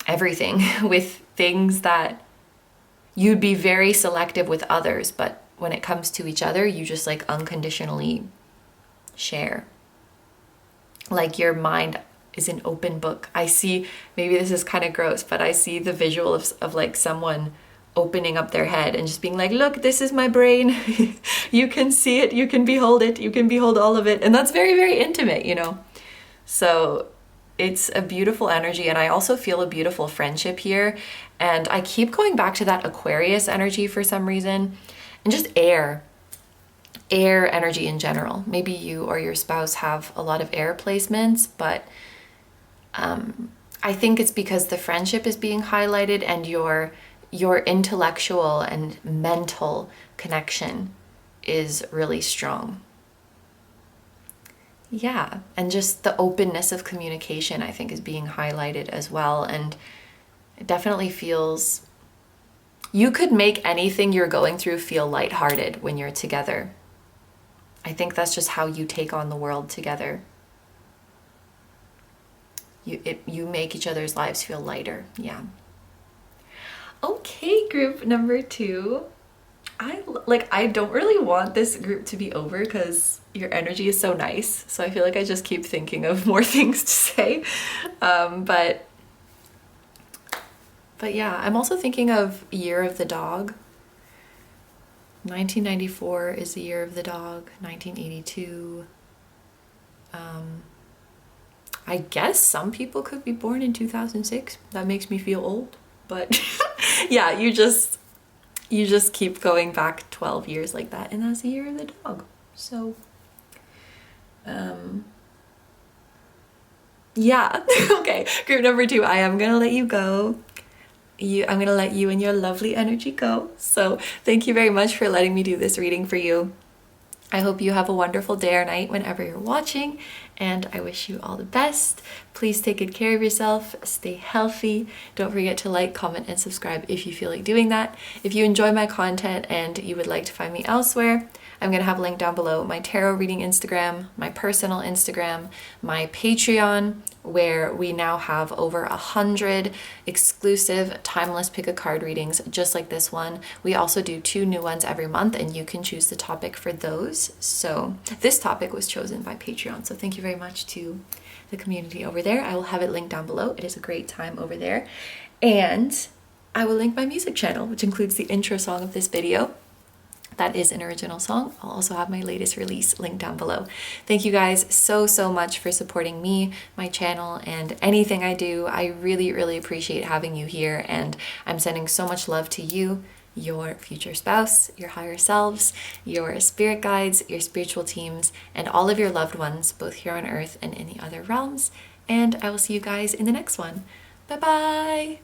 everything, with things that you'd be very selective with others, but when it comes to each other, you just like unconditionally share. Like, your mind is an open book. I see, maybe this is kind of gross, but I see the visual of like someone opening up their head and just being like, look, this is my brain. You can see it, you can behold it, you can behold all of it. And that's very, very intimate, you know? So it's a beautiful energy. And I also feel a beautiful friendship here. And I keep going back to that Aquarius energy for some reason, and just air energy in general. Maybe you or your spouse have a lot of air placements, but I think it's because the friendship is being highlighted, and your intellectual and mental connection is really strong. Yeah, and just the openness of communication, I think, is being highlighted as well. And it definitely feels, you could make anything you're going through feel lighthearted when you're together. I think that's just how you take on the world together. You make each other's lives feel lighter. Yeah. Okay, group number 2. I don't really want this group to be over because your energy is so nice. So I feel like I just keep thinking of more things to say. But yeah, I'm also thinking of Year of the Dog. 1994 is the Year of the Dog. 1982. I guess some people could be born in 2006. That makes me feel old, but yeah, you just keep going back 12 years like that, and that's the Year of the Dog. So yeah. Okay, group number 2, I am gonna let you go. I'm gonna let you and your lovely energy go. So thank you very much for letting me do this reading for you. I hope you have a wonderful day or night whenever you're watching, and I wish you all the best. Please take good care of yourself, stay healthy. Don't forget to like, comment, and subscribe if you feel like doing that. If you enjoy my content and you would like to find me elsewhere, I'm going to have a link down below: my tarot reading Instagram, my personal Instagram, my Patreon, where we now have over 100 exclusive timeless pick a card readings just like this one. We also do 2 new ones every month, and you can choose the topic for those. So this topic was chosen by Patreon. So thank you very much to the community over there. I will have it linked down below. It is a great time over there. And I will link my music channel, which includes the intro song of this video. That is an original song. I'll also have my latest release linked down below. Thank you guys so much for supporting me, my channel, and anything I do. I really appreciate having you here, and I'm sending so much love to you, your future spouse, your higher selves, your spirit guides, your spiritual teams, and all of your loved ones, both here on earth and in the other realms. And I will see you guys in the next one. Bye bye!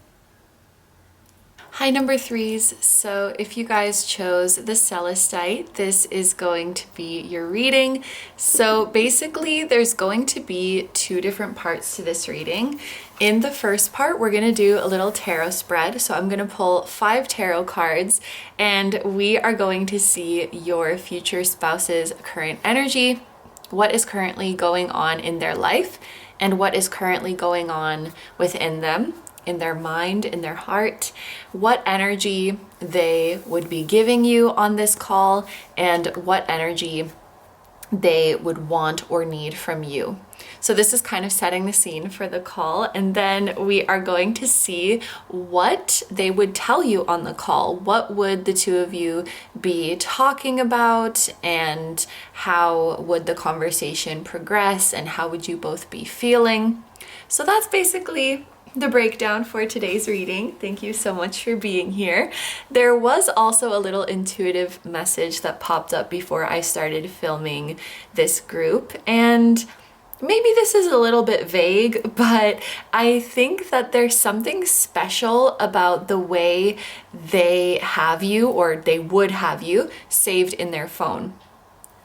Hi number threes. So if you guys chose the Celestite, this is going to be your reading. So basically there's going to be two different parts to this reading. In the first part, we're going to do a little tarot spread. So I'm going to pull 5 tarot cards and we are going to see your future spouse's current energy, what is currently going on in their life, and what is currently going on within them, in their mind, in their heart, what energy they would be giving you on this call, and what energy they would want or need from you. So this is kind of setting the scene for the call, and then we are going to see what they would tell you on the call. What would the two of you be talking about, and how would the conversation progress, and how would you both be feeling? So that's basically the breakdown for today's reading. Thank you so much for being here. There was also a little intuitive message that popped up before I started filming this group, and maybe this is a little bit vague, but I think that there's something special about the way they have you, or they would have you, saved in their phone.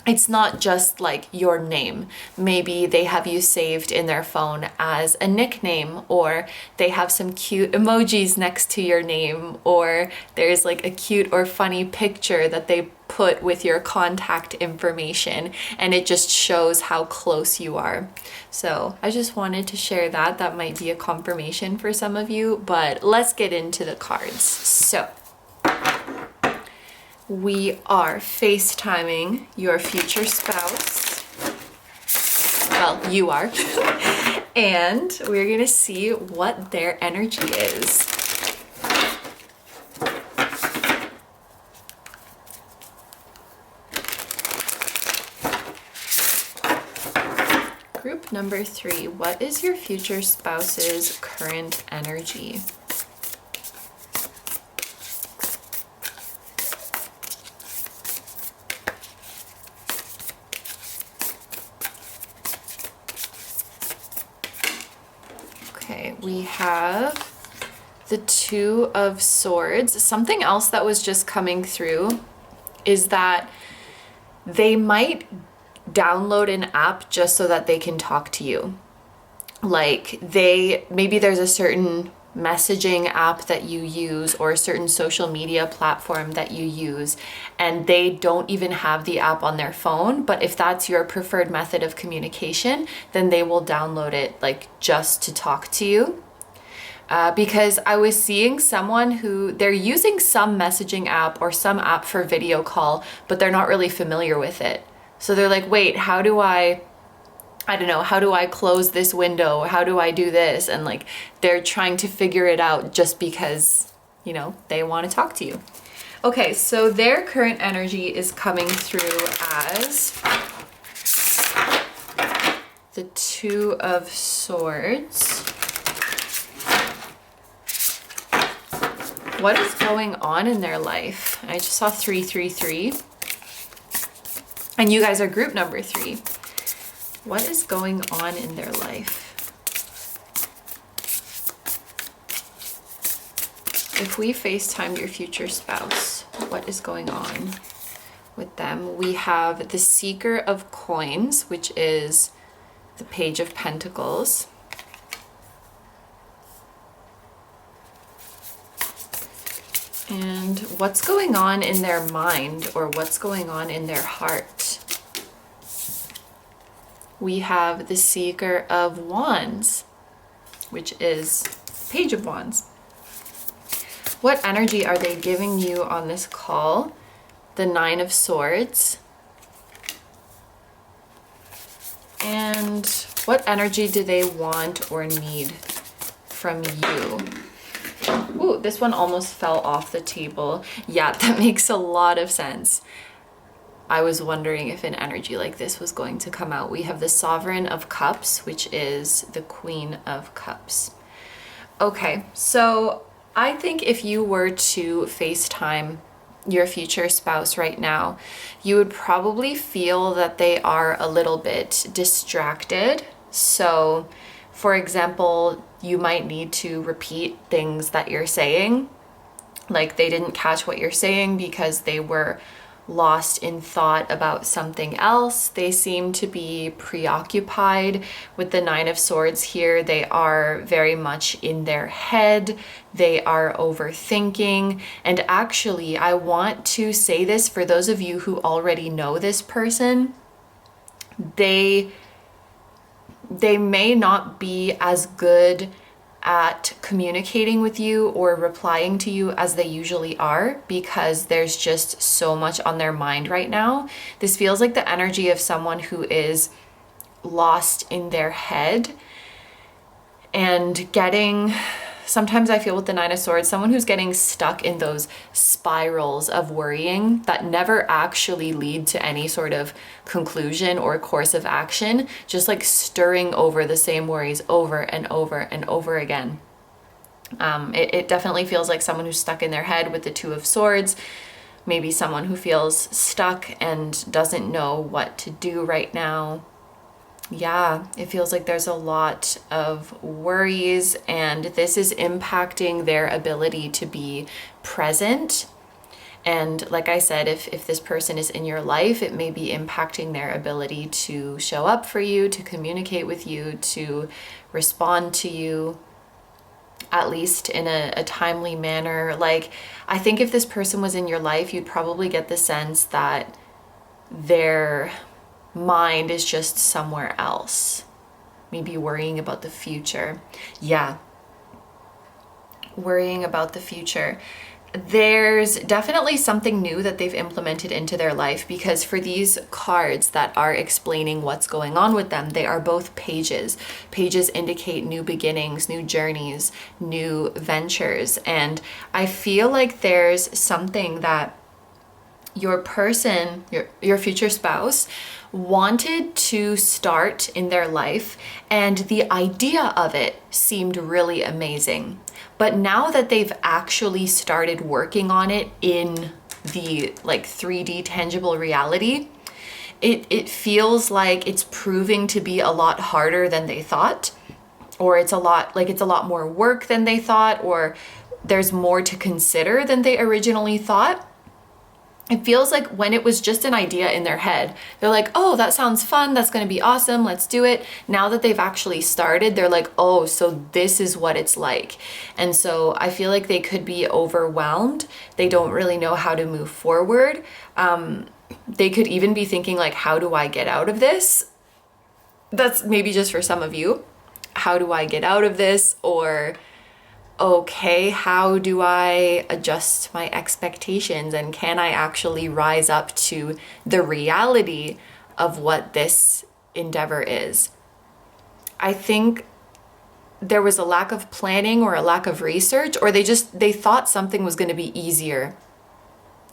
It's not just like your name. Maybe they have you saved in their phone as a nickname, or they have some cute emojis next to your name, or there's like a cute or funny picture that they put with your contact information, and it just shows how close you are. So I just wanted to share that. That might be a confirmation for some of you, but let's get into the cards. So we are FaceTiming your future spouse. Well, you are. And we're gonna see what their energy is. Group number 3, what is your future spouse's current energy? Okay, we have the 2 of Swords. Something else that was just coming through is that they might download an app just so that they can talk to you. Like maybe there's a certain messaging app that you use, or a certain social media platform that you use, and they don't even have the app on their phone, but if that's your preferred method of communication, then they will download it like just to talk to you. Because I was seeing someone who they're using some messaging app or some app for video call, but they're not really familiar with it. So they're like, wait, how do I close this window? How do I do this? And like, they're trying to figure it out just because, you know, they want to talk to you. Okay, so their current energy is coming through as the 2 of Swords. What is going on in their life? I just saw 333. And you guys are group number 3. What is going on in their life? If we FaceTimed your future spouse, what is going on with them? We have the Seeker of Coins, which is the Page of Pentacles. And what's going on in their mind, or what's going on in their heart? We have the Seeker of Wands, which is Page of Wands. What energy are they giving you on this call? The 9 of Swords. And what energy do they want or need from you? Ooh, this one almost fell off the table. Yeah, that makes a lot of sense. I was wondering if an energy like this was going to come out. We have the Sovereign of Cups, which is the Queen of Cups. Okay, so I think if you were to FaceTime your future spouse right now, you would probably feel that they are a little bit distracted. So, for example, you might need to repeat things that you're saying, Like they didn't catch what you're saying because they were lost in thought about something else. They seem to be preoccupied with the Nine of Swords here. They are very much in their head. They are overthinking. And actually, I want to say this for those of you who already know this person. They may not be as good at communicating with you or replying to you as they usually are, because there's just so much on their mind right now. This feels like the energy of someone who is lost in their head and getting, sometimes I feel with the Nine of Swords, someone who's getting stuck in those spirals of worrying that never actually lead to any sort of conclusion or course of action, just like stirring over the same worries over and over and over again. It definitely feels like someone who's stuck in their head with the Two of Swords, maybe someone who feels stuck and doesn't know what to do right now. Yeah, it feels like there's a lot of worries, and this is impacting their ability to be present. And like I said, if this person is in your life, it may be impacting their ability to show up for you, to communicate with you, to respond to you, at least in a timely manner. Like, I think if this person was in your life, you'd probably get the sense that their mind is just somewhere else, maybe worrying about the future. Yeah, worrying about the future. There's definitely something new that they've implemented into their life, because for these cards that are explaining what's going on with them, they are both pages. Pages indicate new beginnings, new journeys, new ventures. And I feel like there's something that your person, your future spouse, wanted to start in their life, and the idea of it seemed really amazing. But now that they've actually started working on it in the like 3D tangible reality, it feels like it's proving to be a lot harder than they thought, or it's a lot more work than they thought, or there's more to consider than they originally thought. It feels like when it was just an idea in their head, they're like, oh, that sounds fun, that's gonna be awesome, let's do it. Now that they've actually started, they're like, oh, so this is what it's like. And so I feel like they could be overwhelmed. They don't really know how to move forward. They could even be thinking like, how do I get out of this? That's maybe just for some of you. How do I get out of this? Or, okay, how do I adjust my expectations, and can I actually rise up to the reality of what this endeavor is? I think there was a lack of planning or a lack of research, or they thought something was going to be easier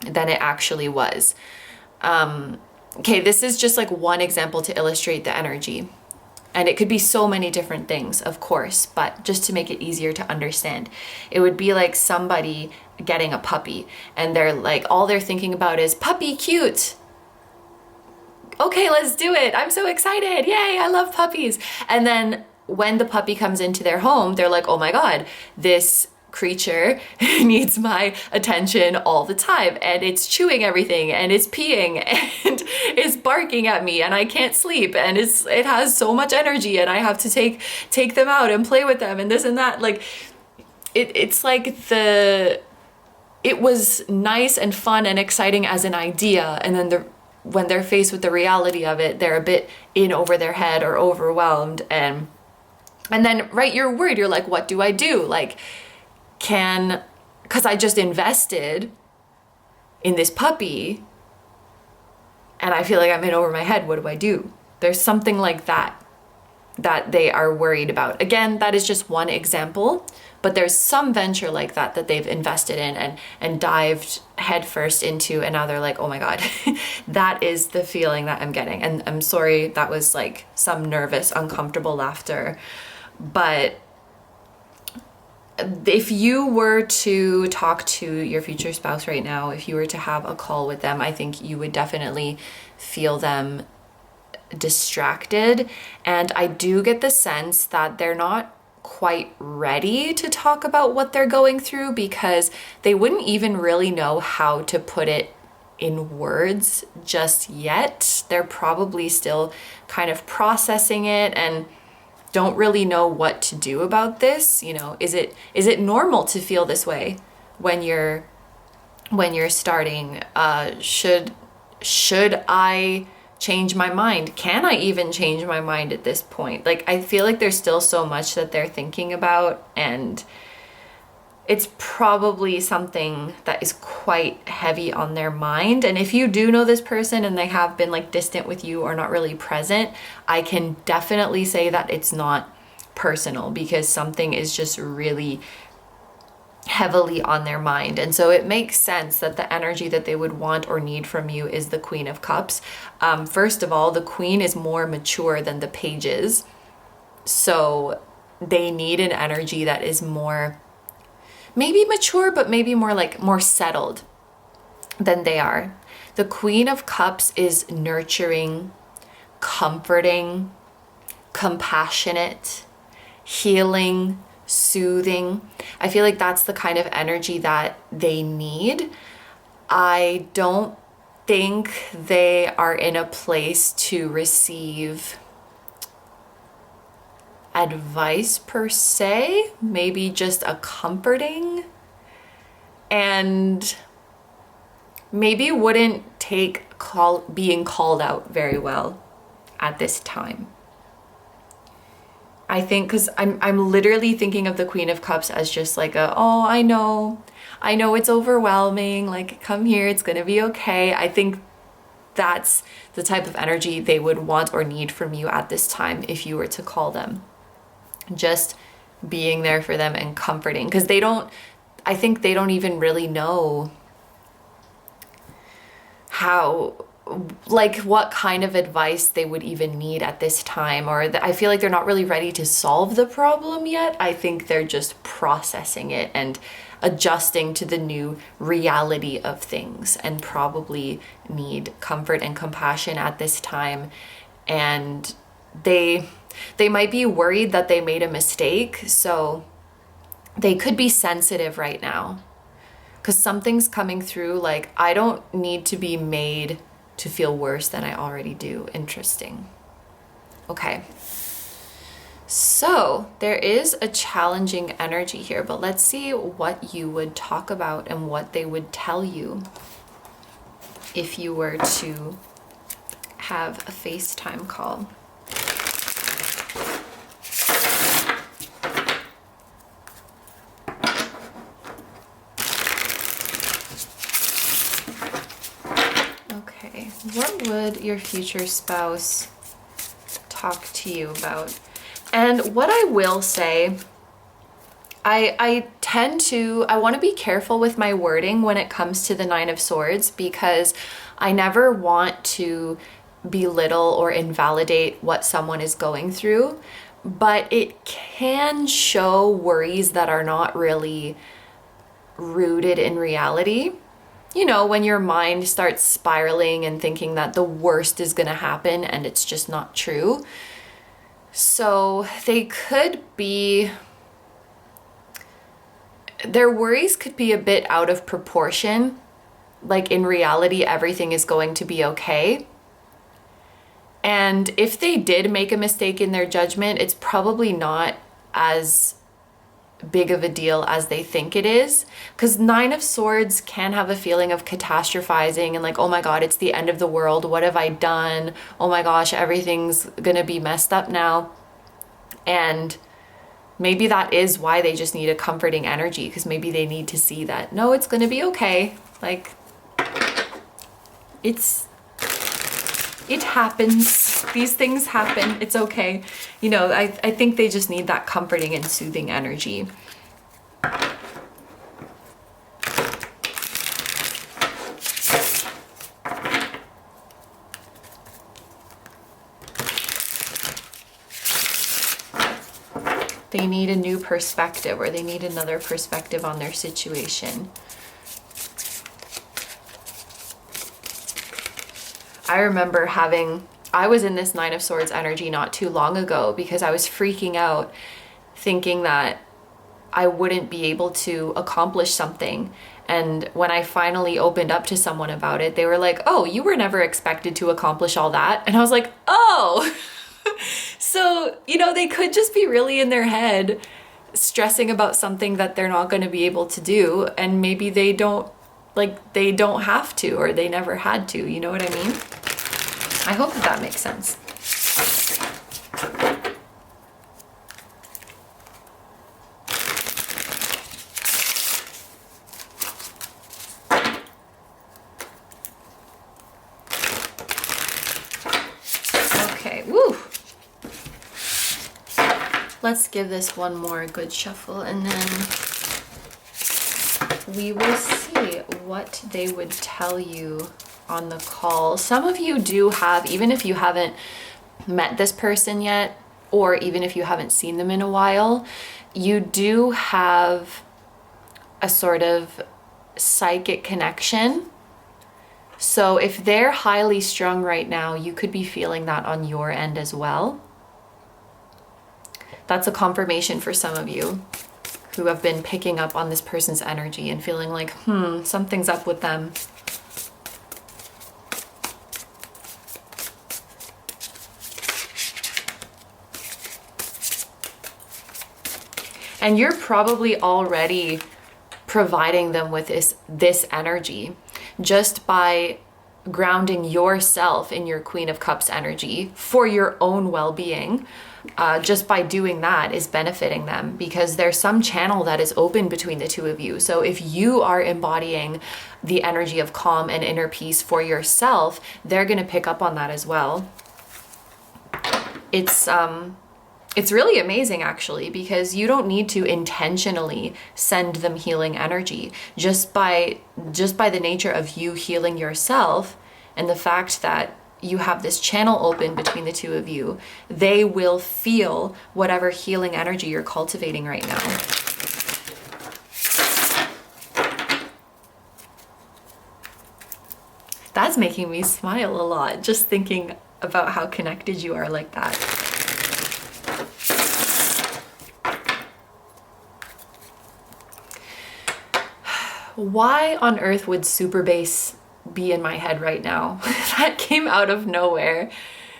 than it actually was. Okay, this is just like one example to illustrate the energy. And it could be so many different things, of course, but just to make it easier to understand, it would be like somebody getting a puppy, and they're like, all they're thinking about is puppy cute. Okay, let's do it. I'm so excited. Yay, I love puppies. And then when the puppy comes into their home, they're like, oh my God, this creature needs my attention all the time, and it's chewing everything, and it's peeing, and it's barking at me, and I can't sleep, and it has so much energy, and I have to take them out and play with them, and this and that. Like it's like it was nice and fun and exciting as an idea, and then when they're faced with the reality of it, they're a bit in over their head or overwhelmed, and then right, you're worried. You're like, what do I do? Like, because I just invested in this puppy and I feel like I'm in over my head. What do I do? There's something like that they are worried about. Again, that is just one example, but there's some venture like that they've invested in and dived headfirst into, and now they're like, oh my God, that is the feeling that I'm getting. And I'm sorry, that was like some nervous, uncomfortable laughter, but if you were to talk to your future spouse right now, if you were to have a call with them, I think you would definitely feel them distracted. And I do get the sense that they're not quite ready to talk about what they're going through because they wouldn't even really know how to put it in words just yet. They're probably still kind of processing it and don't really know what to do about this. You know, is it normal to feel this way when you're starting? Should I change my mind? Can I even change my mind at this point? Like, I feel like there's still so much that they're thinking about, and it's probably something that is quite heavy on their mind. And if you do know this person and they have been like distant with you or not really present, I can definitely say that it's not personal because something is just really heavily on their mind. And so it makes sense that the energy that they would want or need from you is the Queen of Cups. First of all, the Queen is more mature than the Pages. So they need an energy that is more, maybe mature, but maybe more settled than they are. The Queen of Cups is nurturing, comforting, compassionate, healing, soothing. I feel like that's the kind of energy that they need. I don't think they are in a place to receive advice per se, maybe just a comforting, and maybe wouldn't take being called out very well at this time. I think because I'm literally thinking of the Queen of Cups as just like oh, I know it's overwhelming, like come here, it's gonna be okay. I think that's the type of energy they would want or need from you at this time if you were to call them. Just being there for them and comforting, because I think they don't even really know how, like what kind of advice they would even need at this time, or I feel like they're not really ready to solve the problem yet. I think they're just processing it and adjusting to the new reality of things, and probably need comfort and compassion at this time. And they might be worried that they made a mistake, so they could be sensitive right now because something's coming through like, I don't need to be made to feel worse than I already do. Interesting. Okay. So there is a challenging energy here, but let's see what you would talk about and what they would tell you if you were to have a FaceTime call. What would your future spouse talk to you about? And what I will say, I want to be careful with my wording when it comes to the Nine of Swords, because I never want to belittle or invalidate what someone is going through, but it can show worries that are not really rooted in reality. You know, when your mind starts spiraling and thinking that the worst is going to happen and it's just not true. So their worries could be a bit out of proportion. Like in reality, everything is going to be okay. And if they did make a mistake in their judgment, it's probably not as big of a deal as they think it is, because Nine of Swords can have a feeling of catastrophizing and like, oh my god, it's the end of the world, what have I done, oh my gosh, everything's gonna be messed up now. And maybe that is why they just need a comforting energy, because maybe they need to see that no, it's gonna be okay, like it happens, these things happen, it's okay. You know, I think they just need that comforting and soothing energy. They need a new perspective, or they need another perspective on their situation. I remember I was in this Nine of Swords energy not too long ago because I was freaking out thinking that I wouldn't be able to accomplish something. And when I finally opened up to someone about it, they were like, oh, you were never expected to accomplish all that. And I was like, oh, so, you know, they could just be really in their head stressing about something that they're not going to be able to do. And maybe they don't have to, or they never had to. You know what I mean? I hope that makes sense. Woo! Let's give this one more good shuffle, and then we will see what they would tell you on the call. Some of you do have, even if you haven't met this person yet, or even if you haven't seen them in a while, you do have a sort of psychic connection. So if they're highly strung right now, you could be feeling that on your end as well. That's a confirmation for some of you who have been picking up on this person's energy and feeling like, something's up with them. And you're probably already providing them with this energy just by grounding yourself in your Queen of Cups energy for your own well-being. Just by doing that is benefiting them, because there's some channel that is open between the two of you. So if you are embodying the energy of calm and inner peace for yourself, they're going to pick up on that as well. It's really amazing, actually, because you don't need to intentionally send them healing energy. Just by the nature of you healing yourself and the fact that you have this channel open between the two of you, they will feel whatever healing energy you're cultivating right now. That's making me smile a lot, just thinking about how connected you are like that. Why on earth would super bass be in my head right now? That came out of nowhere.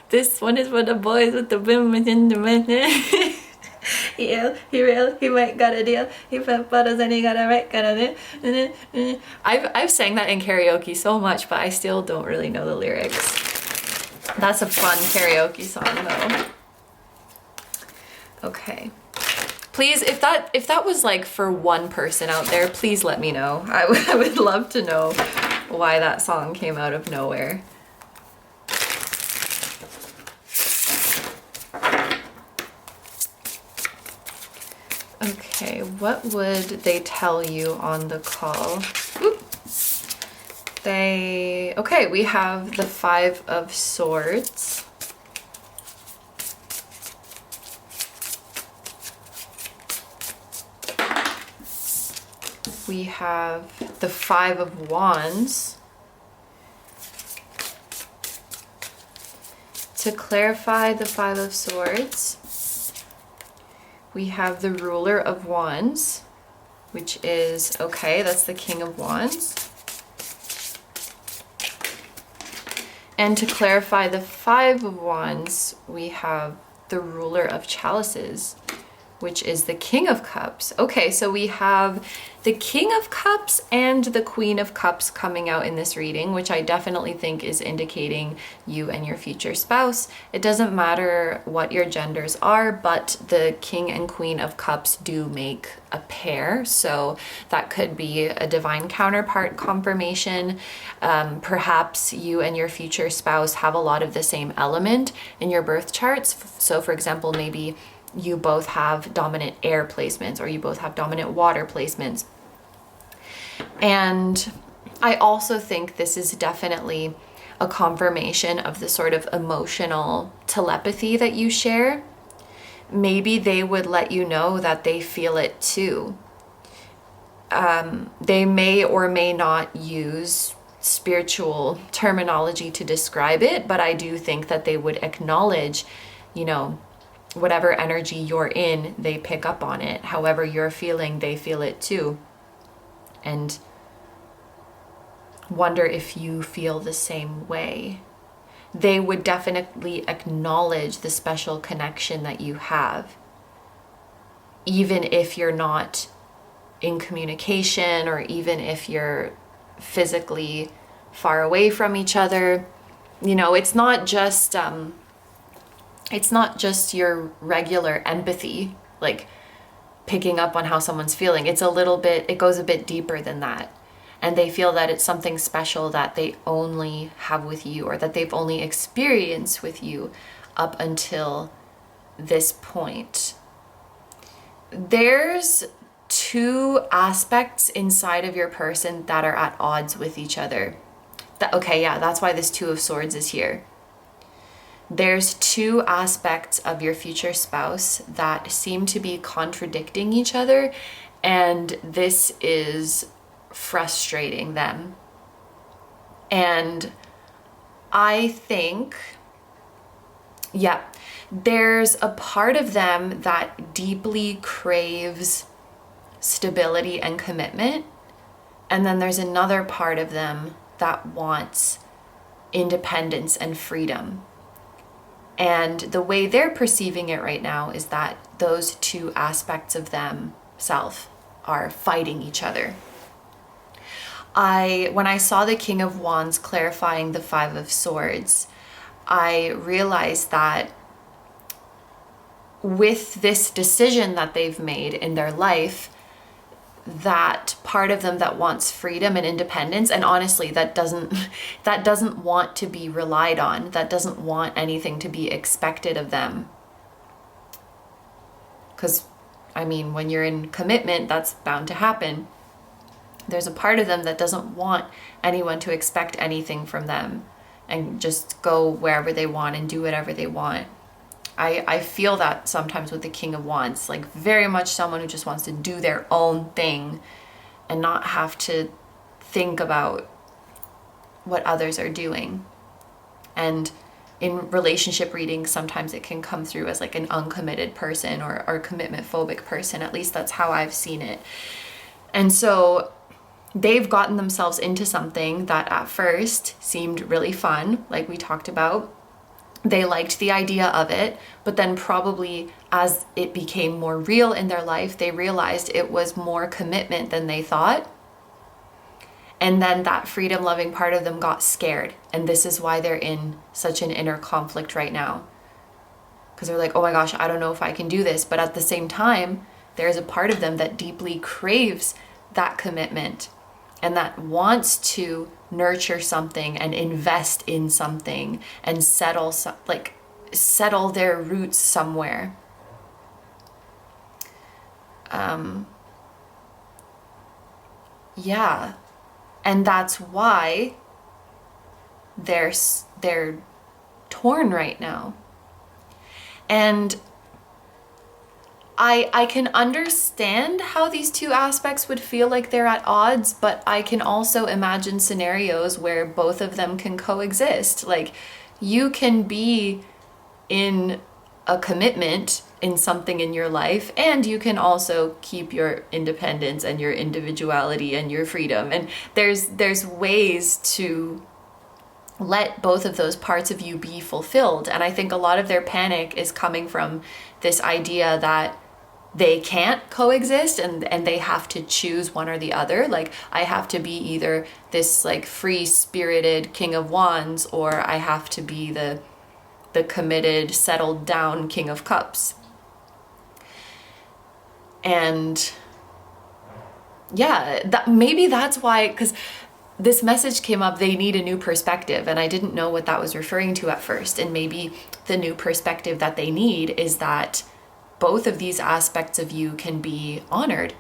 This one is for the boys with the women in the men. Yeah, he might got a deal. He put photos and he got a right, got a deal. I've sang that in karaoke so much, but I still don't really know the lyrics. That's a fun karaoke song though. Okay. Please, if that was like for one person out there, please let me know. I would love to know why that song came out of nowhere. Okay, what would they tell you on the call? Oop. Okay, we have the Five of Swords. We have the Five of Wands. To clarify the Five of Swords, we have the Ruler of Wands, which is, okay, that's the King of Wands. And to clarify the Five of Wands, we have the Ruler of Chalices, which is the King of Cups. Okay, so we have the King of Cups and the Queen of Cups coming out in this reading, which I definitely think is indicating you and your future spouse. It doesn't matter what your genders are, but the King and Queen of Cups do make a pair. So that could be a divine counterpart confirmation. Perhaps you and your future spouse have a lot of the same element in your birth charts. So for example, maybe you both have dominant air placements, or you both have dominant water placements. And I also think this is definitely a confirmation of the sort of emotional telepathy that you share. Maybe they would let you know that they feel it too. They may or may not use spiritual terminology to describe it, but I do think that they would acknowledge, you know, whatever energy you're in, they pick up on it. However you're feeling, they feel it too. And wonder if you feel the same way. They would definitely acknowledge the special connection that you have, even if you're not in communication, or even if you're physically far away from each other. You know, it's not just your regular empathy, like picking up on how someone's feeling. It goes a bit deeper than that. And they feel that it's something special that they only have with you, or that they've only experienced with you up until this point. There's two aspects inside of your person that are at odds with each other. That's why this Two of Swords is here. There's two aspects of your future spouse that seem to be contradicting each other, and this is frustrating them. And I think, there's a part of them that deeply craves stability and commitment, and then there's another part of them that wants independence and freedom. And the way they're perceiving it right now is that those two aspects of themselves are fighting each other. When I saw the King of Wands clarifying the Five of Swords, I realized that with this decision that they've made in their life, that part of them that wants freedom and independence, and honestly that doesn't want to be relied on, that doesn't want anything to be expected of them. Because I mean, when you're in commitment, that's bound to happen. There's a part of them that doesn't want anyone to expect anything from them and just go wherever they want and do whatever they want. I feel that sometimes with the King of Wands, like very much someone who just wants to do their own thing and not have to think about what others are doing. And in relationship readings, sometimes it can come through as like an uncommitted person or a commitment phobic person. At least that's how I've seen it. And so they've gotten themselves into something that at first seemed really fun, like we talked about. They liked the idea of it, but then probably as it became more real in their life, they realized it was more commitment than they thought. And then that freedom-loving part of them got scared. And this is why they're in such an inner conflict right now. Because they're like, oh my gosh, I don't know if I can do this. But at the same time, there's a part of them that deeply craves that commitment and that wants to nurture something and invest in something and settle their roots somewhere. And that's why they're torn right now. And I can understand how these two aspects would feel like they're at odds, but I can also imagine scenarios where both of them can coexist. Like, you can be in a commitment in something in your life, and you can also keep your independence and your individuality and your freedom. And there's ways to let both of those parts of you be fulfilled. And I think a lot of their panic is coming from this idea that they can't coexist and they have to choose one or the other. Like, I have to be either this like free-spirited King of Wands, or I have to be the committed, settled down King of Cups. And maybe that's why, because this message came up, they need a new perspective, and I didn't know what that was referring to at first. And maybe the new perspective that they need is that both of these aspects of you can be honored,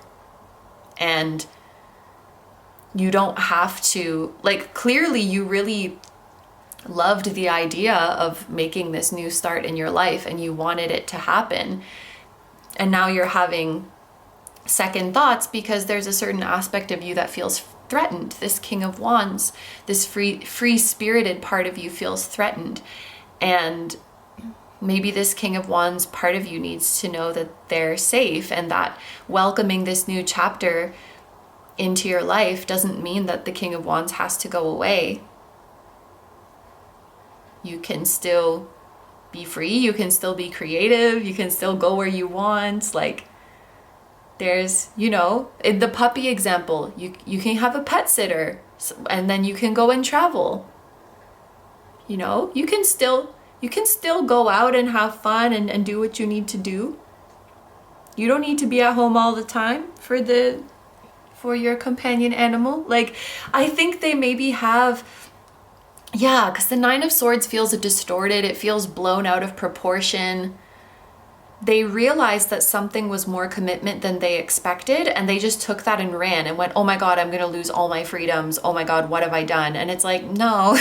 and you don't have to, like, clearly you really loved the idea of making this new start in your life and you wanted it to happen, and now you're having second thoughts because there's a certain aspect of you that feels threatened. This King of Wands, this free-spirited part of you feels threatened. And maybe this King of Wands part of you needs to know that they're safe, and that welcoming this new chapter into your life doesn't mean that the King of Wands has to go away. You can still be free, you can still be creative, you can still go where you want. Like, there's, you know, in the puppy example, you can have a pet sitter, and then you can go and travel. You know, you can still go out and have fun and do what you need to do. You don't need to be at home all the time for your companion animal. Like, I think they maybe have, yeah, because the Nine of Swords feels distorted, it feels blown out of proportion. They realized that something was more commitment than they expected, and they just took that and ran and went, oh my God, I'm gonna lose all my freedoms. Oh my God, what have I done? And it's like, no,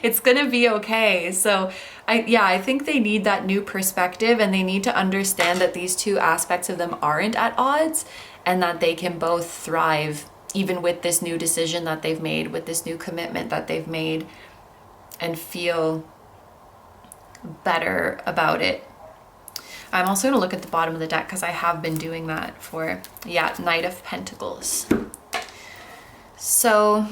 it's gonna be okay. So I think they need that new perspective, and they need to understand that these two aspects of them aren't at odds, and that they can both thrive even with this new decision that they've made, with this new commitment that they've made, and feel better about it. I'm also going to look at the bottom of the deck because I have been doing that for, yeah, Knight of Pentacles. So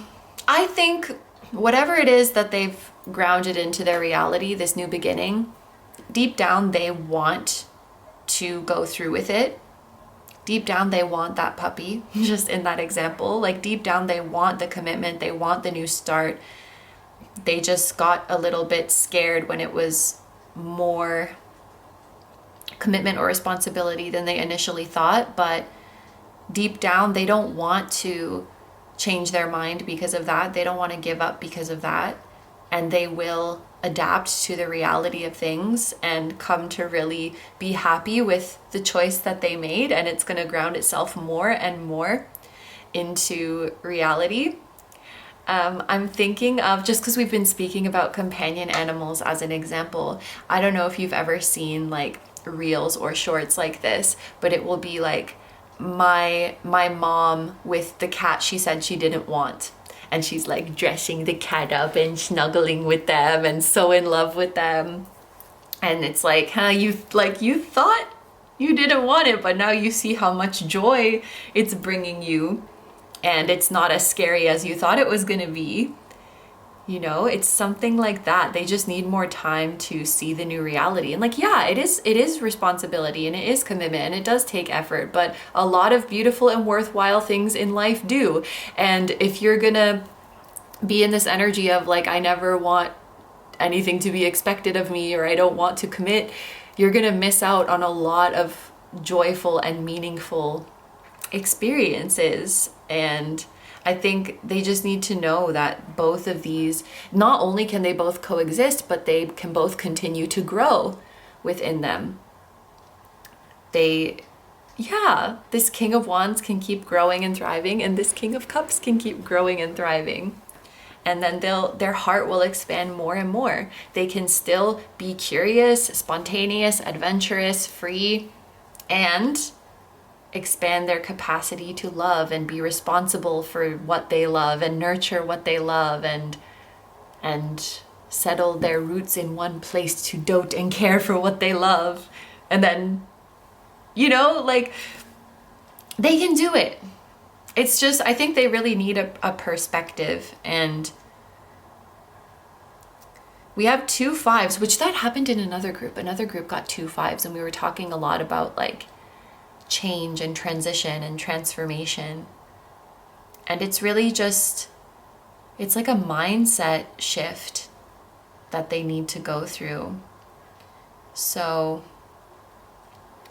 I think whatever it is that they've grounded into their reality, this new beginning, deep down they want to go through with it. Deep down they want that puppy, just in that example. Like, deep down they want the commitment, they want the new start. They just got a little bit scared when it was more commitment or responsibility than they initially thought. But deep down they don't want to change their mind because of that. They don't want to give up because of that, and they will adapt to the reality of things and come to really be happy with the choice that they made, and it's going to ground itself more and more into reality. I'm thinking of, just because we've been speaking about companion animals as an example, I don't know if you've ever seen like reels or shorts like this, but it will be like my mom with the cat she said she didn't want, and she's like dressing the cat up and snuggling with them and so in love with them, and it's like, you thought you didn't want it, but now you see how much joy it's bringing you, and it's not as scary as you thought it was gonna be. You know, it's something like that. They just need more time to see the new reality. And like, yeah, it is responsibility, and it is commitment, and it does take effort, but a lot of beautiful and worthwhile things in life do. And if you're gonna be in this energy of like, I never want anything to be expected of me, or I don't want to commit, you're gonna miss out on a lot of joyful and meaningful experiences. And I think they just need to know that both of these, not only can they both coexist, but they can both continue to grow within them. This King of Wands can keep growing and thriving, and this King of Cups can keep growing and thriving. And then their heart will expand more and more. They can still be curious, spontaneous, adventurous, free, and expand their capacity to love and be responsible for what they love and nurture what they love, and settle their roots in one place to dote and care for what they love. And then, you know, like, they can do it. It's just, I think they really need a perspective. And we have 2 5s, which that happened in another group. Another group got 2 5s, and we were talking a lot about like change and transition and transformation. And it's really just, it's like a mindset shift that they need to go through. So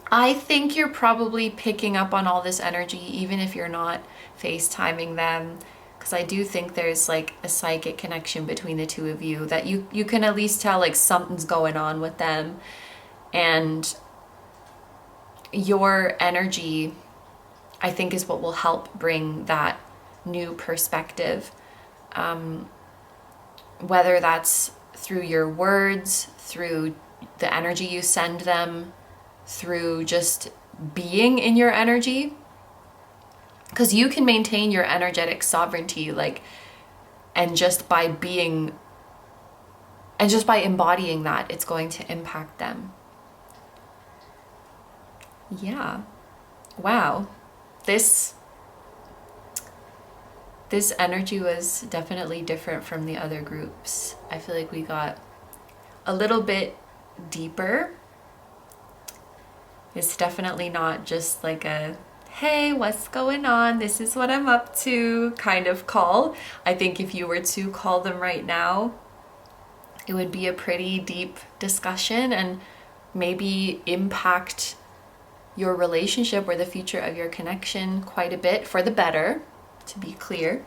I think you're probably picking up on all this energy, even if you're not FaceTiming them, because I do think there's like a psychic connection between the two of you, that you can at least tell like something's going on with them. And your energy, I think, is what will help bring that new perspective. Whether that's through your words, through the energy you send them, through just being in your energy. Because you can maintain your energetic sovereignty, like, and just by being And just by embodying that, it's going to impact them. Yeah. Wow. This energy was definitely different from the other groups. I feel like we got a little bit deeper. It's definitely not just like a, hey, what's going on? This is what I'm up to kind of call. I think if you were to call them right now, it would be a pretty deep discussion and maybe impact your relationship or the future of your connection quite a bit for the better, to be clear.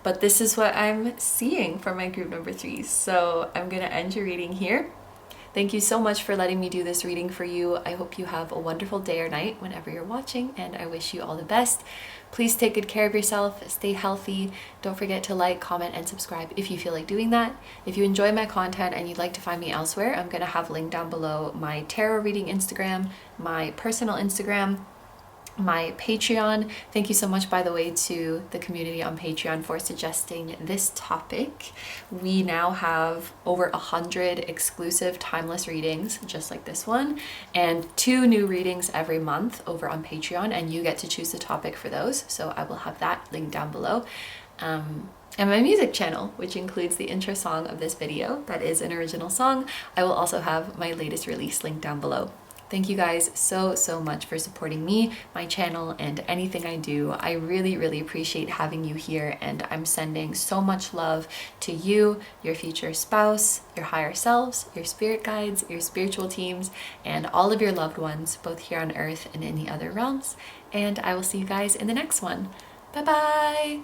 But this is what I'm seeing for my group number 3. So I'm gonna end your reading here. Thank you so much for letting me do this reading for you. I hope you have a wonderful day or night whenever you're watching, and I wish you all the best. Please take good care of yourself, stay healthy. Don't forget to like, comment, and subscribe if you feel like doing that. If you enjoy my content and you'd like to find me elsewhere, I'm gonna have linked down below my tarot reading Instagram, my personal Instagram, my Patreon. Thank you so much, by the way, to the community on Patreon for suggesting this topic. We now have over 100 exclusive timeless readings just like this one, and 2 new readings every month over on Patreon, and you get to choose the topic for those. So I will have that linked down below. And my music channel, which includes the intro song of this video, that is an original song. I will also have my latest release linked down below. Thank you guys so much for supporting me, my channel, and anything I do. I really appreciate having you here, and I'm sending so much love to you, your future spouse, your higher selves, your spirit guides, your spiritual teams, and all of your loved ones, both here on Earth and in the other realms. And I will see you guys in the next one. Bye-bye!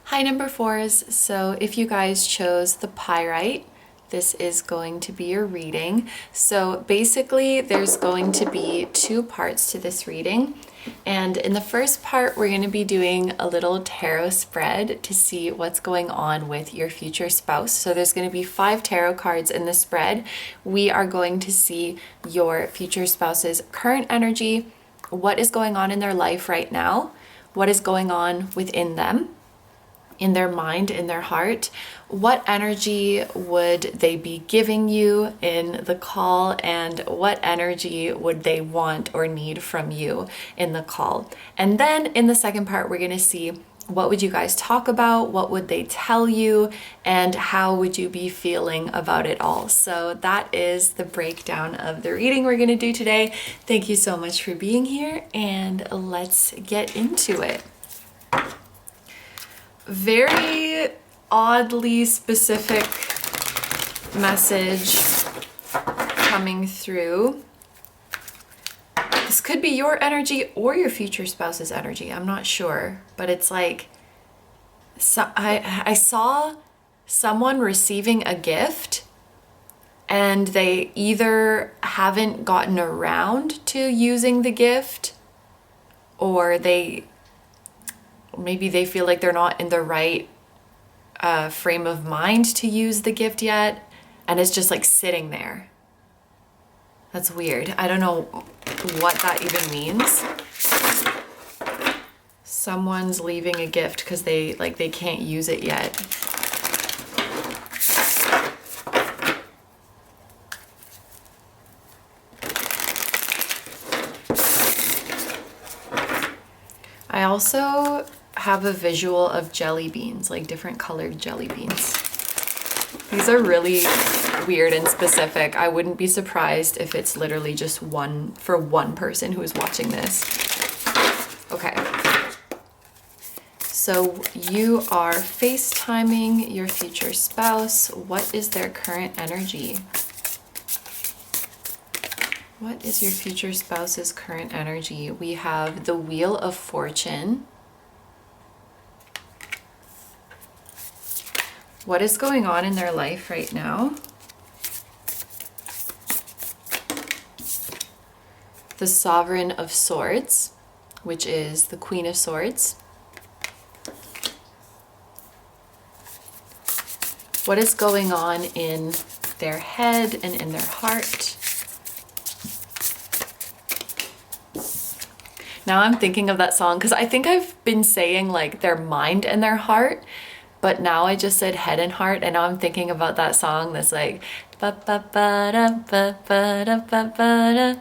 Hi, number 4s. So if you guys chose the Pyrite, this is going to be your reading. So basically there's going to be 2 parts to this reading. And in the first part, we're going to be doing a little tarot spread to see what's going on with your future spouse. So there's going to be 5 tarot cards in the spread. We are going to see your future spouse's current energy, what is going on in their life right now, what is going on within them, in their mind, in their heart. What energy would they be giving you in the call, and what energy would they want or need from you in the call? And then in the second part, we're going to see what would you guys talk about, what would they tell you, and how would you be feeling about it all. So that is the breakdown of the reading we're going to do today. Thank you so much for being here, and let's get into it. Very oddly specific message coming through. This could be your energy or your future spouse's energy. I'm not sure, but it's like, so I saw someone receiving a gift and they either haven't gotten around to using the gift, or maybe they feel like they're not in the right frame of mind to use the gift yet, and it's just like sitting there. That's weird. I don't know what that even means. Someone's leaving a gift because they can't use it yet. I also have a visual of jelly beans, like different colored jelly beans. These are really weird and specific. I wouldn't be surprised if it's literally just one for one person who is watching this. Okay. So you are FaceTiming your future spouse. What is their current energy? What is your future spouse's current energy? We have the Wheel of Fortune. What is going on in their life right now? The Sovereign of Swords, which is the Queen of Swords. What is going on in their head and in their heart? Now I'm thinking of that song because I think I've been saying like their mind and their heart, but now I just said head and heart, and now I'm thinking about that song that's like ba ba ba da ba ba da ba ba da.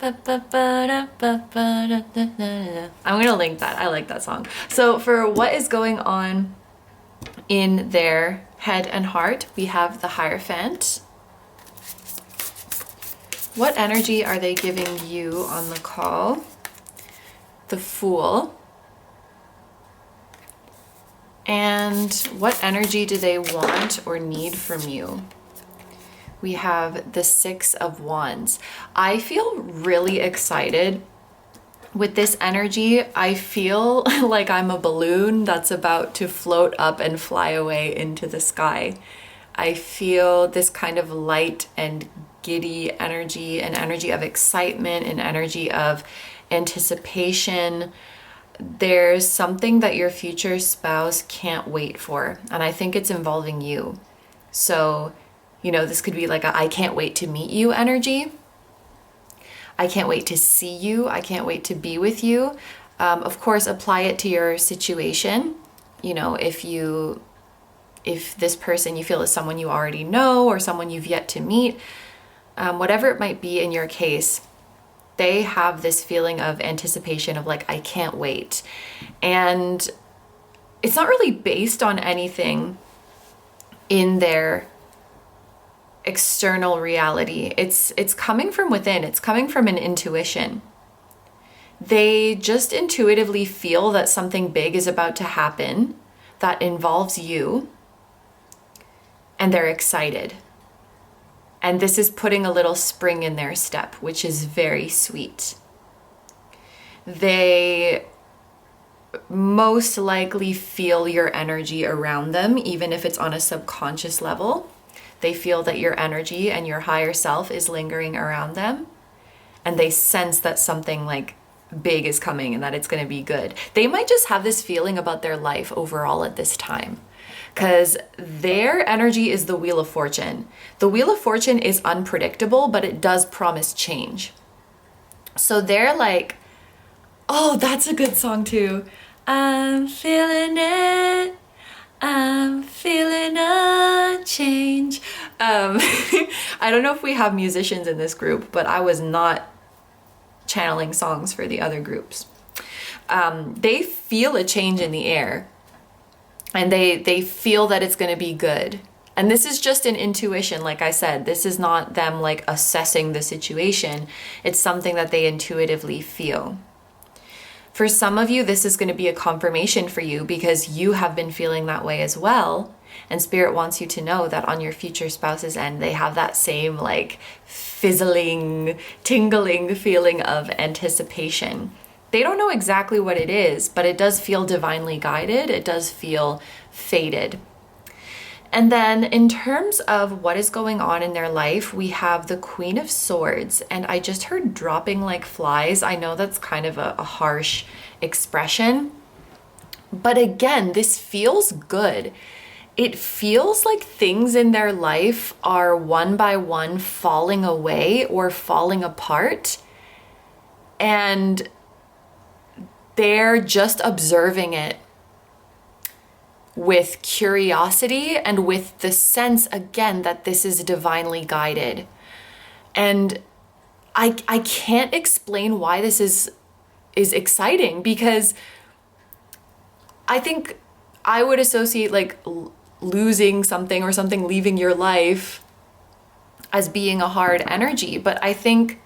I'm gonna link that. I like that song. So for what is going on in their head and heart, we have the Hierophant. What energy are they giving you on the call? The Fool. And what energy do they want or need from you? We have the Six of Wands. I feel really excited with this energy. I feel like I'm a balloon that's about to float up and fly away into the sky. I feel this kind of light and giddy energy, an energy of excitement, an energy of anticipation. There's something that your future spouse can't wait for, and I think it's involving you. So, you know, this could be like a I can't wait to meet you energy. I can't wait to see you. I can't wait to be with you. Of course, apply it to your situation. You know, if this person you feel is someone you already know or someone you've yet to meet, whatever it might be in your case, they have this feeling of anticipation of like, I can't wait. And it's not really based on anything in their external reality. It's coming from within. It's coming from an intuition. They just intuitively feel that something big is about to happen that involves you, and they're excited. And this is putting a little spring in their step, which is very sweet. They most likely feel your energy around them, even if it's on a subconscious level. They feel that your energy and your higher self is lingering around them, and they sense that something like big is coming and that it's going to be good. They might just have this feeling about their life overall at this time, because their energy is the Wheel of Fortune. The Wheel of Fortune is unpredictable, but it does promise change. So they're like, oh, that's a good song too. I'm feeling it. I'm feeling a change. I don't know if we have musicians in this group, but I was not channeling songs for the other groups. They feel a change in the air, and they feel that it's going to be good. And this is just an intuition, like I said. This is not them like assessing the situation. It's something that they intuitively feel. For some of you, this is going to be a confirmation for you because you have been feeling that way as well. And Spirit wants you to know that on your future spouse's end, they have that same like fizzling, tingling feeling of anticipation. They don't know exactly what it is, but it does feel divinely guided. It does feel fated. And then in terms of what is going on in their life, we have the Queen of Swords, and I just heard dropping like flies. I know that's kind of a harsh expression, but again, this feels good. It feels like things in their life are one by one falling away or falling apart, and they're just observing it with curiosity and with the sense, again, that this is divinely guided. And I can't explain why this is exciting, because I think I would associate like losing something or something leaving your life as being a hard energy. But I think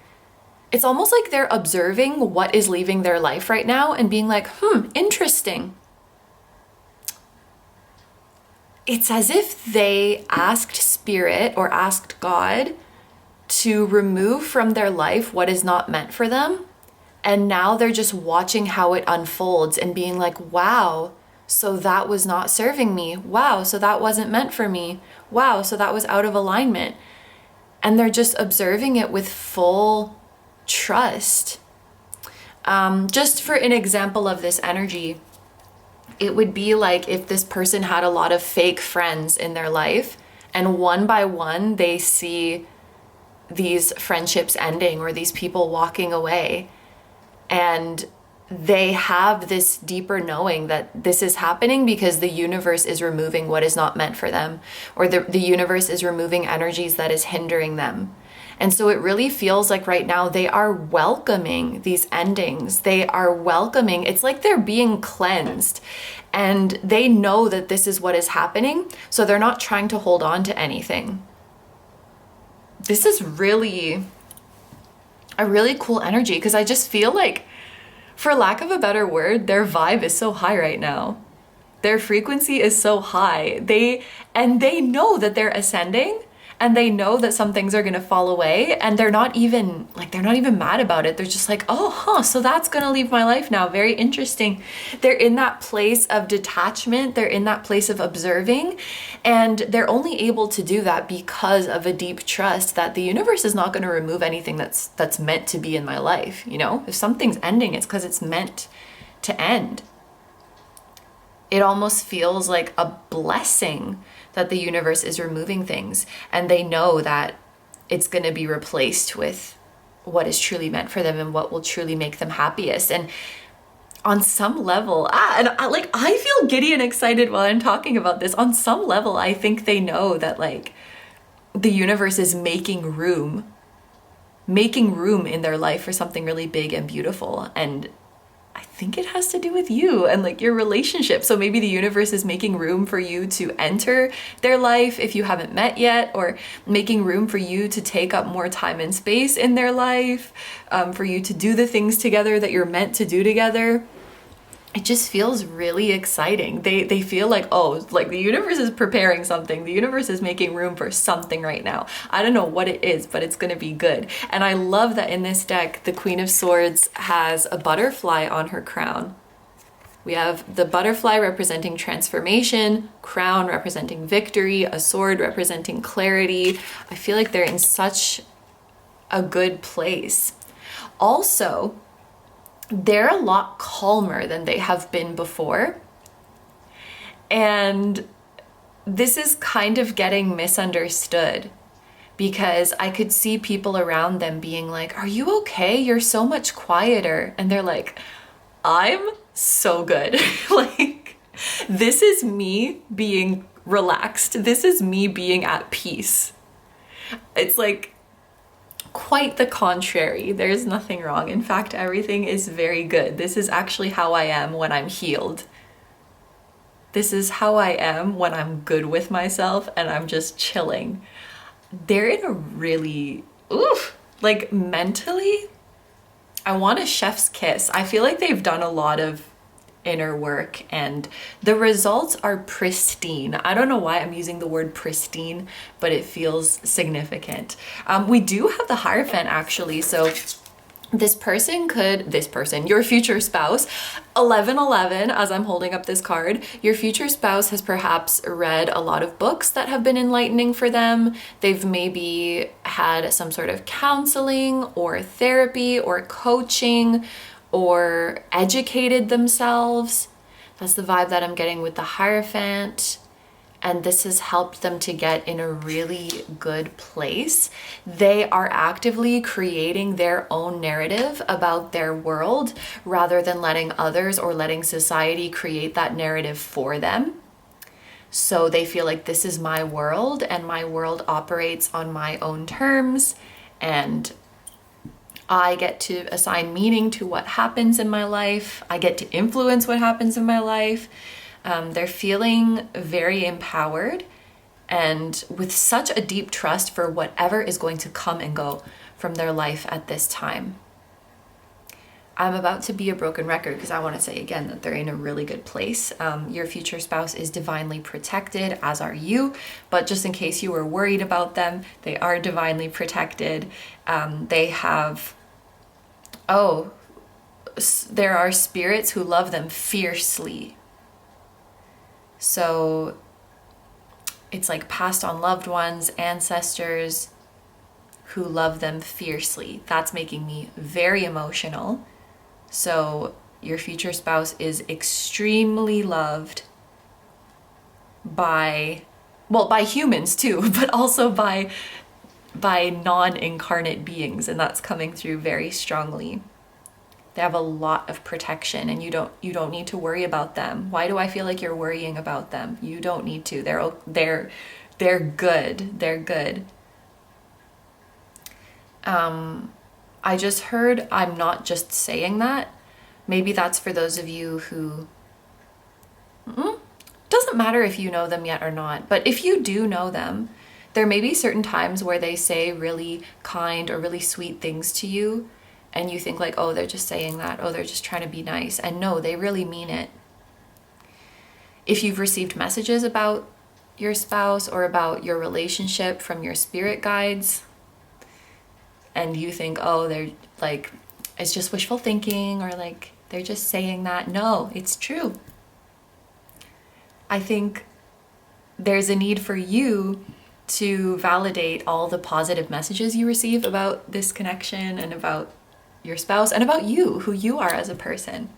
it's almost like they're observing what is leaving their life right now and being like, interesting. It's as if they asked Spirit or asked God to remove from their life what is not meant for them. And now they're just watching how it unfolds and being like, wow, so that was not serving me. Wow, so that wasn't meant for me. Wow, so that was out of alignment. And they're just observing it with full trust. Just for an example of this energy, it would be like if this person had a lot of fake friends in their life, and one by one they see these friendships ending or these people walking away, and they have this deeper knowing that this is happening because the universe is removing what is not meant for them, or the universe is removing energies that is hindering them. And so it really feels like right now they are welcoming these endings. They are welcoming, it's like they're being cleansed, and they know that this is what is happening. So they're not trying to hold on to anything. This is really a really cool energy, because I just feel like, for lack of a better word, their vibe is so high right now. Their frequency is so high. They know that they're ascending, and they know that some things are gonna fall away, and they're not even mad about it. They're just like, oh, so that's gonna leave my life now. Very interesting. They're in that place of detachment. They're in that place of observing, and they're only able to do that because of a deep trust that the universe is not gonna remove anything that's meant to be in my life. You know, if something's ending, it's because it's meant to end. It almost feels like a blessing that the universe is removing things, and they know that it's going to be replaced with what is truly meant for them and what will truly make them happiest. And on some level, I feel giddy and excited while I'm talking about this. On some level, I think they know that like the universe is making room in their life for something really big and beautiful. And I think it has to do with you and like your relationship. So maybe the universe is making room for you to enter their life if you haven't met yet, or making room for you to take up more time and space in their life, for you to do the things together that you're meant to do together. It just feels really exciting. They feel like, oh, like the universe is preparing something. The universe is making room for something right now. I don't know what it is, but it's going to be good. And I love that in this deck, the Queen of Swords has a butterfly on her crown. We have the butterfly representing transformation, crown representing victory, a sword representing clarity. I feel like they're in such a good place. Also, they're a lot calmer than they have been before. And this is kind of getting misunderstood, because I could see people around them being like, are you okay? You're so much quieter. And they're like, I'm so good. Like, this is me being relaxed. This is me being at peace. It's like, quite the contrary. There's nothing wrong. In fact, everything is very good. This is actually how I am when I'm healed. This is how I am when I'm good with myself and I'm just chilling. They're in a really, like mentally, I want a chef's kiss. I feel like they've done a lot of inner work and the results are pristine. I don't know why I'm using the word pristine, but it feels significant. We do have the Hierophant actually. So your future spouse, 1111, as I'm holding up this card, your future spouse has perhaps read a lot of books that have been enlightening for them. They've maybe had some sort of counseling or therapy or coaching, or educated themselves. That's the vibe that I'm getting with the Hierophant. And this has helped them to get in a really good place. They are actively creating their own narrative about their world rather than letting others or letting society create that narrative for them. So they feel like this is my world and my world operates on my own terms, and I get to assign meaning to what happens in my life. I get to influence what happens in my life. They're feeling very empowered and with such a deep trust for whatever is going to come and go from their life at this time. I'm about to be a broken record because I want to say again that they're in a really good place. Your future spouse is divinely protected, as are you. But just in case you were worried about them, they are divinely protected. They have... there are spirits who love them fiercely. So it's like passed on loved ones, ancestors who love them fiercely. That's making me very emotional. So your future spouse is extremely loved by humans too, but also by non-incarnate beings, and that's coming through very strongly. They have a lot of protection, and you don't need to worry about them. Why do I feel like you're worrying about them? You don't need to. They're good. They're good. I just heard, I'm not just saying that. Maybe that's for those of you who, doesn't matter if you know them yet or not, but if you do know them, there may be certain times where they say really kind or really sweet things to you, and you think like, oh, they're just saying that, oh, they're just trying to be nice. And no, they really mean it. If you've received messages about your spouse or about your relationship from your spirit guides, and you think, oh, they're like, it's just wishful thinking, or like, they're just saying that. No, it's true. I think there's a need for you to validate all the positive messages you receive about this connection and about your spouse and about you, who you are as a person.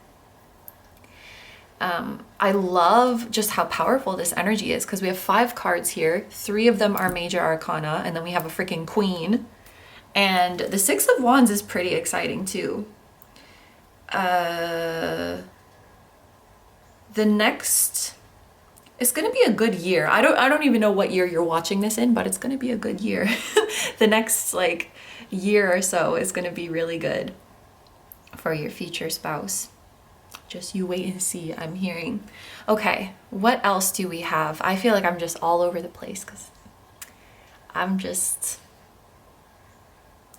I love just how powerful this energy is, because we have 5 cards here. 3 of them are major arcana, and then we have a freaking queen. And the 6 of Wands is pretty exciting too. The next, it's gonna be a good year. I don't even know what year you're watching this in, but it's gonna be a good year. The next like year or so is gonna be really good for your future spouse. Just you wait and see, I'm hearing. Okay, what else do we have? I feel like I'm just all over the place because I'm just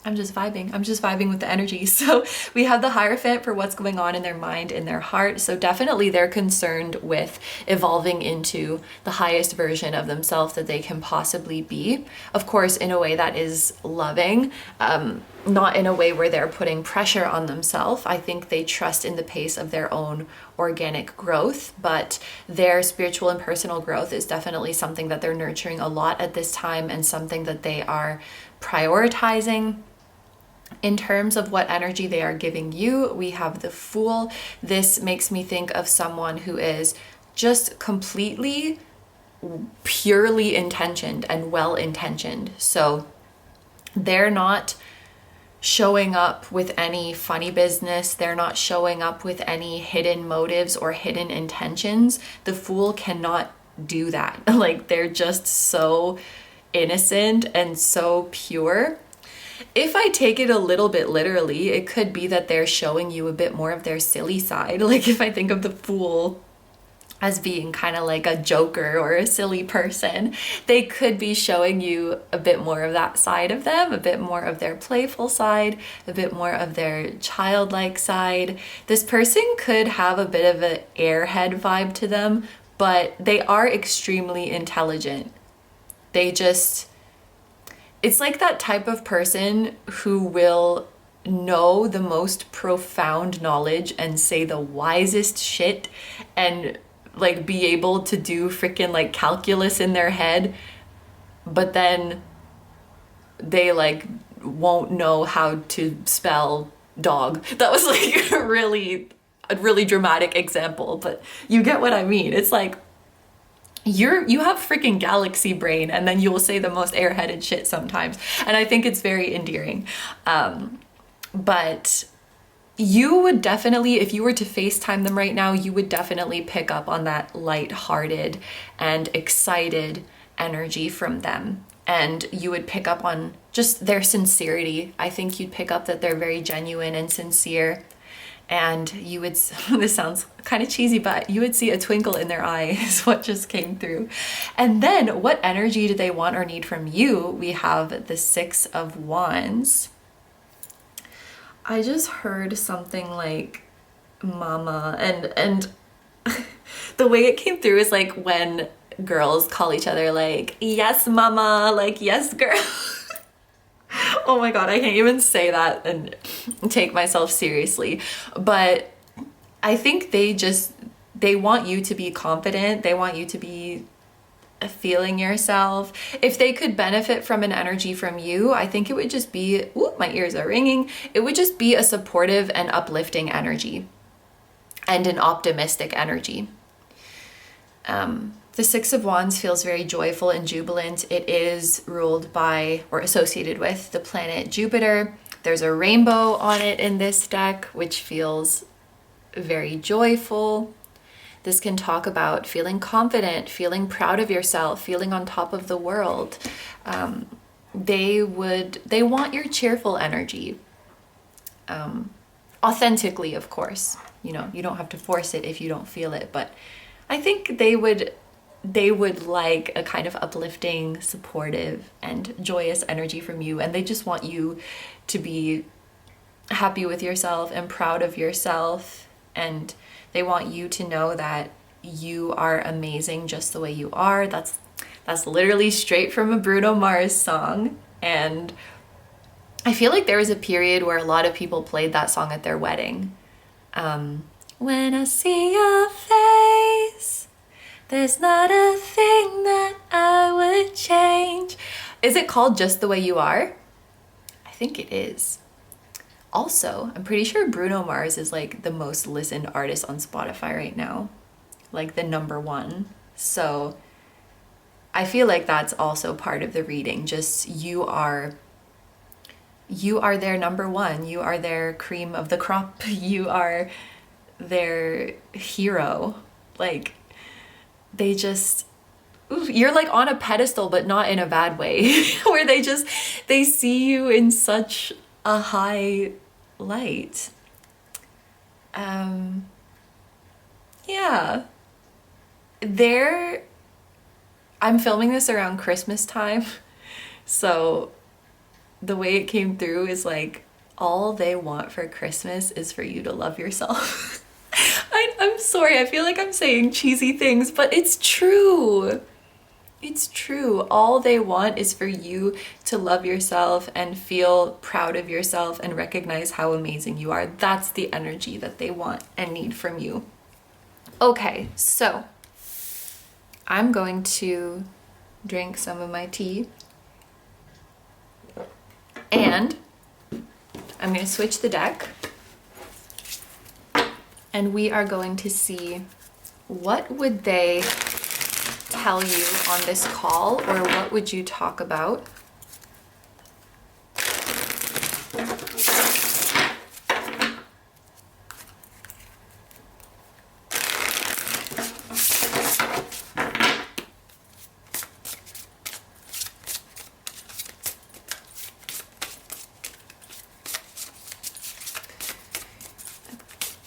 vibing. I'm just vibing with the energy. So we have the Hierophant for what's going on in their mind, in their heart. So definitely they're concerned with evolving into the highest version of themselves that they can possibly be. Of course, in a way that is loving, not in a way where they're putting pressure on themselves. I think they trust in the pace of their own organic growth, but their spiritual and personal growth is definitely something that they're nurturing a lot at this time, and something that they are prioritizing. In terms of what energy they are giving you, we have the Fool. This makes me think of someone who is just completely, purely intentioned and well-intentioned. So they're not showing up with any funny business. They're not showing up with any hidden motives or hidden intentions. The Fool cannot do that. Like, they're just so innocent and so pure. If I take it a little bit literally, it could be that they're showing you a bit more of their silly side. Like, if I think of the Fool as being kind of like a joker or a silly person, they could be showing you a bit more of that side of them, a bit more of their playful side, a bit more of their childlike side. This person could have a bit of an airhead vibe to them, but they are extremely intelligent. It's like that type of person who will know the most profound knowledge and say the wisest shit and like be able to do freaking like calculus in their head, but then they like won't know how to spell dog. That was like a really dramatic example, but you get what I mean. It's like you have freaking galaxy brain, and then you will say the most airheaded shit sometimes, and I think it's very endearing. But you would definitely, if you were to FaceTime them right now, you would definitely pick up on that light-hearted and excited energy from them, and you would pick up on just their sincerity. I think you'd pick up that they're very genuine and sincere. And you would, this sounds kind of cheesy, but you would see a twinkle in their eye is what just came through. And then what energy do they want or need from you? We have the 6 of Wands. I just heard something like mama, and the way it came through is like when girls call each other like, yes, mama, like, yes, girl. Oh my God, I can't even say that and take myself seriously. But I think they want you to be confident. They want you to be feeling yourself. If they could benefit from an energy from you, I think it would just be, ooh, my ears are ringing. It would just be a supportive and uplifting energy and an optimistic energy. The 6 of Wands feels very joyful and jubilant. It is ruled by or associated with the planet Jupiter, There's a rainbow on it in this deck, which feels very joyful. This can talk about feeling confident, feeling proud of yourself, feeling on top of the world. They want your cheerful energy. Authentically, of course. You know, you don't have to force it if you don't feel it, but I think they would like a kind of uplifting, supportive, and joyous energy from you, and they just want you to be happy with yourself and proud of yourself, and they want you to know that you are amazing just the way you are. That's literally straight from a Bruno Mars song, and I feel like there was a period where a lot of people played that song at their wedding. When I see your face, there's not a thing that I would change. Is it called Just the Way You Are? I think it is. Also, I'm pretty sure Bruno Mars is like the most listened artist on Spotify right now, like the #1. So I feel like that's also part of the reading. Just you are their #1. You are their cream of the crop. You are their hero. Like, they just, you're like on a pedestal, but not in a bad way, where they see you in such a high light. Yeah. I'm filming this around Christmas time, so the way it came through is like, all they want for Christmas is for you to love yourself. I'm sorry, I feel like I'm saying cheesy things, but it's true. It's true. All they want is for you to love yourself and feel proud of yourself and recognize how amazing you are. That's the energy that they want and need from you. Okay, so I'm going to drink some of my tea, and I'm going to switch the deck, and we are going to see what would they tell you on this call, or what would you talk about?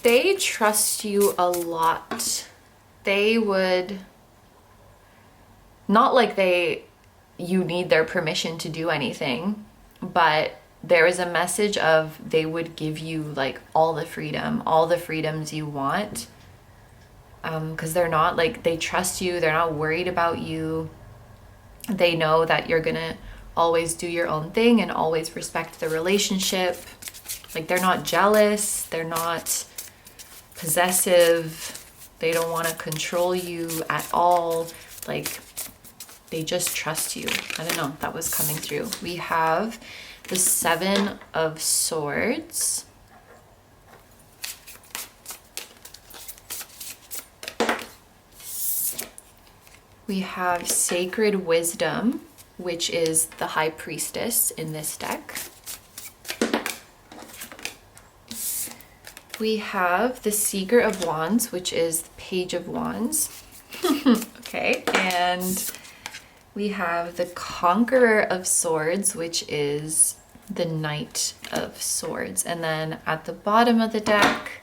They trust you a lot. They would, not like you need their permission to do anything, but there is a message of they would give you like all the freedoms you want, because they're not like, they trust you, they're not worried about you. They know that you're gonna always do your own thing and always respect the relationship. Like, they're not jealous, they're not possessive, they don't want to control you at all. Like, they just trust you. I don't know, that was coming through. We have the 7 of Swords. We have Sacred Wisdom, which is the High Priestess in this deck. We have the Seeker of Wands, which is the Page of Wands. Okay, and we have the Conqueror of Swords, which is the Knight of Swords. And then at the bottom of the deck,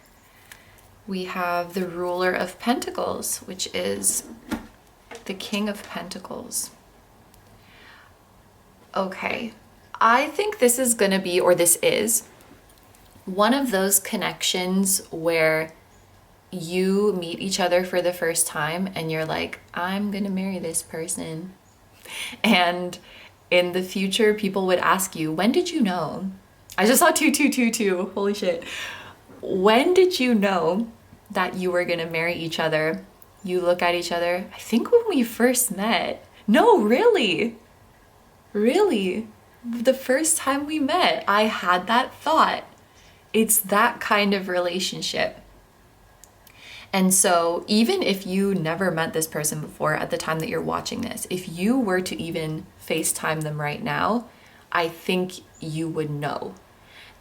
we have the Ruler of Pentacles, which is the King of Pentacles. Okay, I think this is gonna be, or this is, one of those connections where you meet each other for the first time and you're like, I'm gonna marry this person. And in the future, people would ask you, when did you know? I just saw 2222, holy shit. When did you know that you were gonna marry each other? You look at each other, I think when we first met. No, really? Really? The first time we met, I had that thought. It's that kind of relationship. And so even if you never met this person before at the time that you're watching this, if you were to even FaceTime them right now, I think you would know.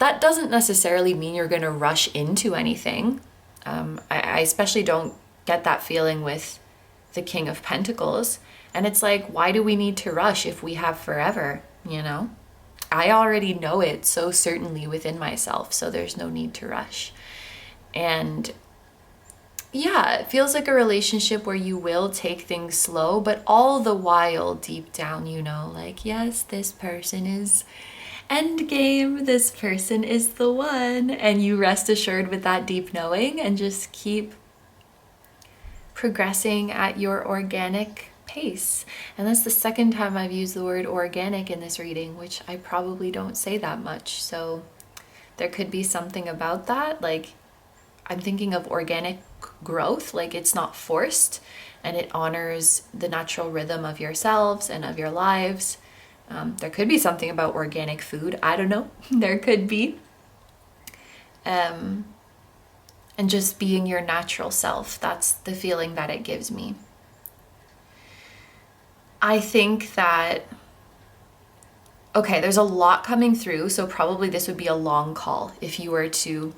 That doesn't necessarily mean you're going to rush into anything. I especially don't get that feeling with the King of Pentacles. And it's like, why do we need to rush if we have forever, you know? I already know it so certainly within myself, so there's no need to rush. And yeah, it feels like a relationship where you will take things slow, but all the while deep down, you know, like, yes, this person is end game, this person is the one, and you rest assured with that deep knowing and just keep progressing at your organic pace. And that's the second time I've used the word organic in this reading, which I probably don't say that much. So there could be something about that. Like, I'm thinking of organic growth, like it's not forced and it honors the natural rhythm of yourselves and of your lives. There could be something about organic food. I don't know. There could be. And just being your natural self. That's the feeling that it gives me. I think that, okay, there's a lot coming through. So probably this would be a long call. If you were to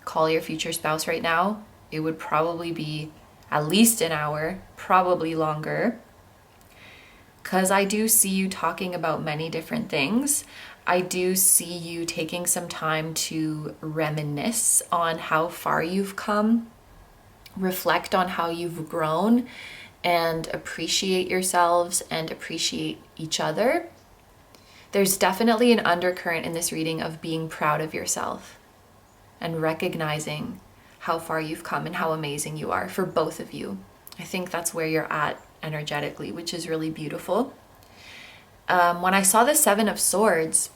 call your future spouse right now, it would probably be at least an hour, probably longer. Because I do see you talking about many different things. I do see you taking some time to reminisce on how far you've come, reflect on how you've grown, and appreciate yourselves and appreciate each other. There's definitely an undercurrent in this reading of being proud of yourself and recognizing how far you've come and how amazing you are for both of you. I think that's where you're at energetically, which is really beautiful. When I saw the Seven of Swords,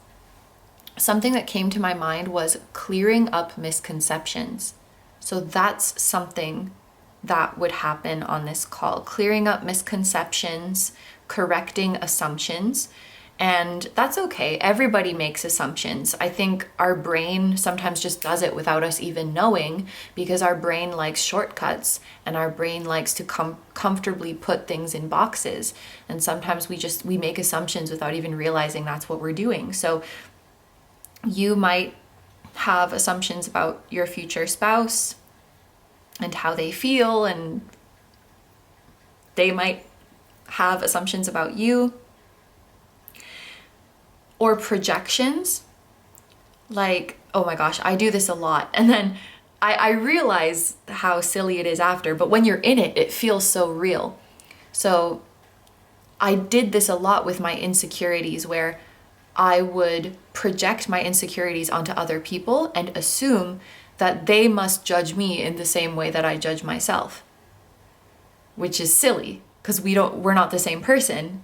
something that came to my mind was clearing up misconceptions. So that's something that would happen on this call. Clearing up misconceptions, correcting assumptions. And that's okay. Everybody makes assumptions. I think our brain sometimes just does it without us even knowing, because our brain likes shortcuts and our brain likes to comfortably put things in boxes. And sometimes we make assumptions without even realizing that's what we're doing. So you might have assumptions about your future spouse and how they feel, and they might have assumptions about you. Or projections, like, oh my gosh, I do this a lot. And then I realize how silly it is after, but when you're in it, it feels so real. So I did this a lot with my insecurities, where I would project my insecurities onto other people and assume that they must judge me in the same way that I judge myself, which is silly because we're not the same person.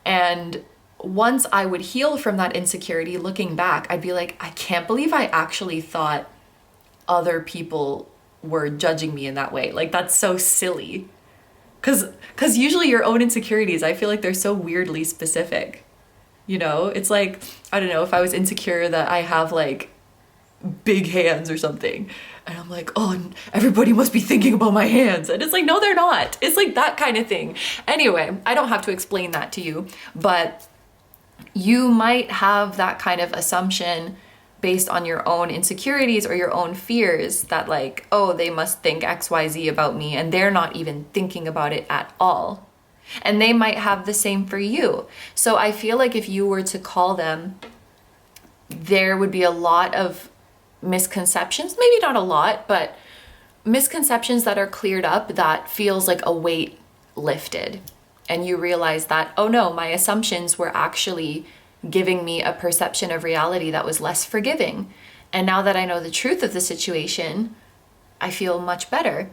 And once I would heal from that insecurity, looking back, I'd be like, I can't believe I actually thought other people were judging me in that way. Like, that's so silly. Cause usually your own insecurities, I feel like they're so weirdly specific. You know, it's like, I don't know, if I was insecure that I have like big hands or something, and I'm like, oh, everybody must be thinking about my hands. And it's like, no, they're not. It's like that kind of thing. Anyway, I don't have to explain that to you, but you might have that kind of assumption based on your own insecurities or your own fears that, like, oh, they must think XYZ about me, and they're not even thinking about it at all. And they might have the same for you. So I feel like if you were to call them, there would be a lot of misconceptions, maybe not a lot, but misconceptions that are cleared up, that feels like a weight lifted. And you realize that, oh no, my assumptions were actually giving me a perception of reality that was less forgiving. And now that I know the truth of the situation, I feel much better.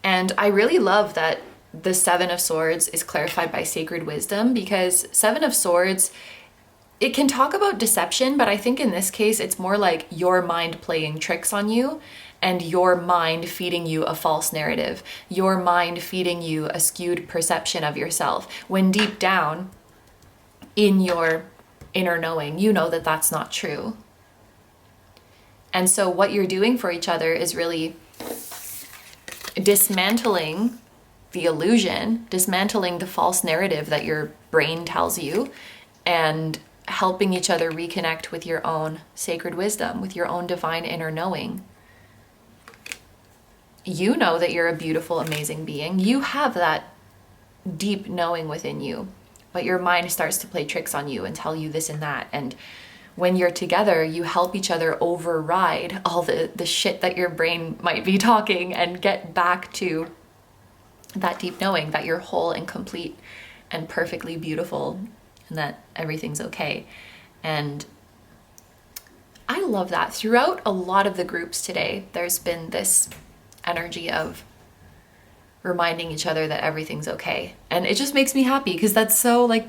And I really love that the Seven of Swords is clarified by sacred wisdom, because Seven of Swords, it can talk about deception, but I think in this case, it's more like your mind playing tricks on you and your mind feeding you a false narrative, your mind feeding you a skewed perception of yourself, when deep down in your inner knowing, you know that that's not true. And so what you're doing for each other is really dismantling the illusion, dismantling the false narrative that your brain tells you, and helping each other reconnect with your own sacred wisdom, with your own divine inner knowing. You know that you're a beautiful, amazing being. You have that deep knowing within you, but your mind starts to play tricks on you and tell you this and that. And when you're together, you help each other override all the shit that your brain might be talking and get back to that deep knowing that you're whole and complete and perfectly beautiful and that everything's okay. And I love that. Throughout a lot of the groups today, there's been this energy of reminding each other that everything's okay. And it just makes me happy because that's so like,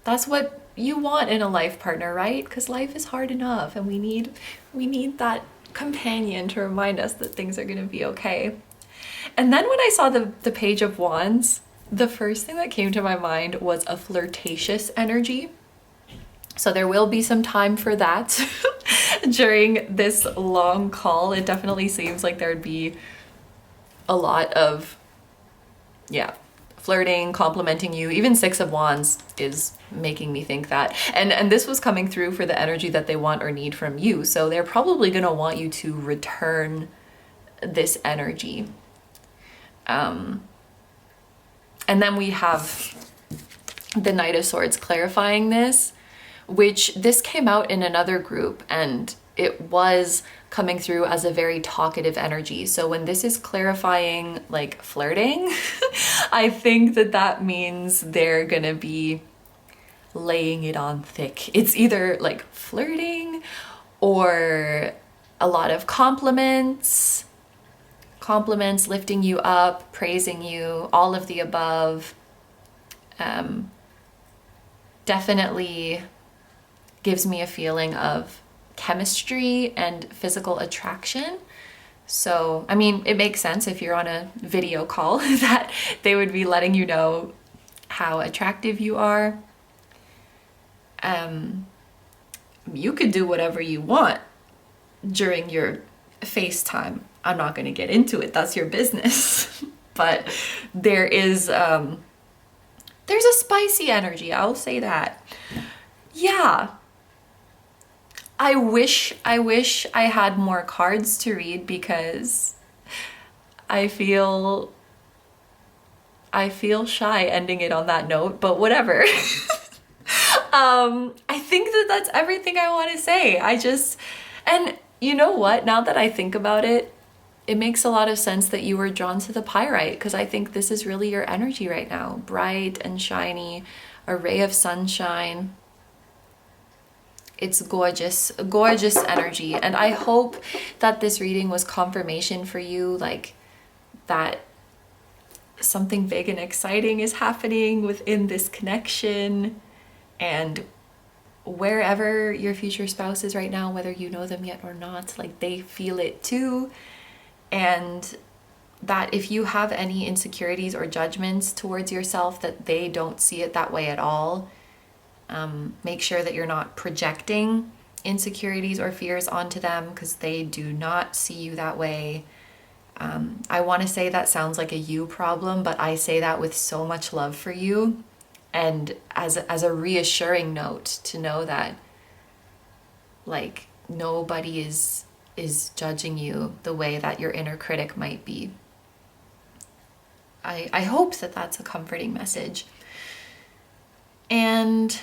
that's what you want in a life partner, right? Because life is hard enough and we need that companion to remind us that things are going to be okay. And then when I saw the Page of Wands, the first thing that came to my mind was a flirtatious energy. So there will be some time for that during this long call. It definitely seems like there'd be a lot of, flirting, complimenting you. Even Six of Wands is making me think that. And this was coming through for the energy that they want or need from you. So they're probably going to want you to return this energy. And then we have the Knight of Swords clarifying this, which this came out in another group and it was coming through as a very talkative energy. So when this is clarifying like flirting, I think that means they're gonna be laying it on thick. It's either like flirting or a lot of compliments, lifting you up, praising you, all of the above. Definitely gives me a feeling of chemistry and physical attraction. So, I mean, it makes sense if you're on a video call that they would be letting you know how attractive you are. You could do whatever you want during your FaceTime. I'm not going to get into it. That's your business. But there is, there's a spicy energy. I'll say that. Yeah. I wish I had more cards to read because I feel shy ending it on that note, but whatever. I think that's everything I want to say. And you know what? Now that I think about it, it makes a lot of sense that you were drawn to the Pyrite because I think this is really your energy right now. Bright and shiny, a ray of sunshine. It's gorgeous, gorgeous energy. And I hope that this reading was confirmation for you, like that something big and exciting is happening within this connection. And wherever your future spouse is right now, whether you know them yet or not, like they feel it too. And that if you have any insecurities or judgments towards yourself, that they don't see it that way at all. Make sure that you're not projecting insecurities or fears onto them because they do not see you that way. I want to say that sounds like a you problem, but I say that with so much love for you and as a reassuring note to know that like nobody is judging you the way that your inner critic might be. I hope that that's a comforting message. And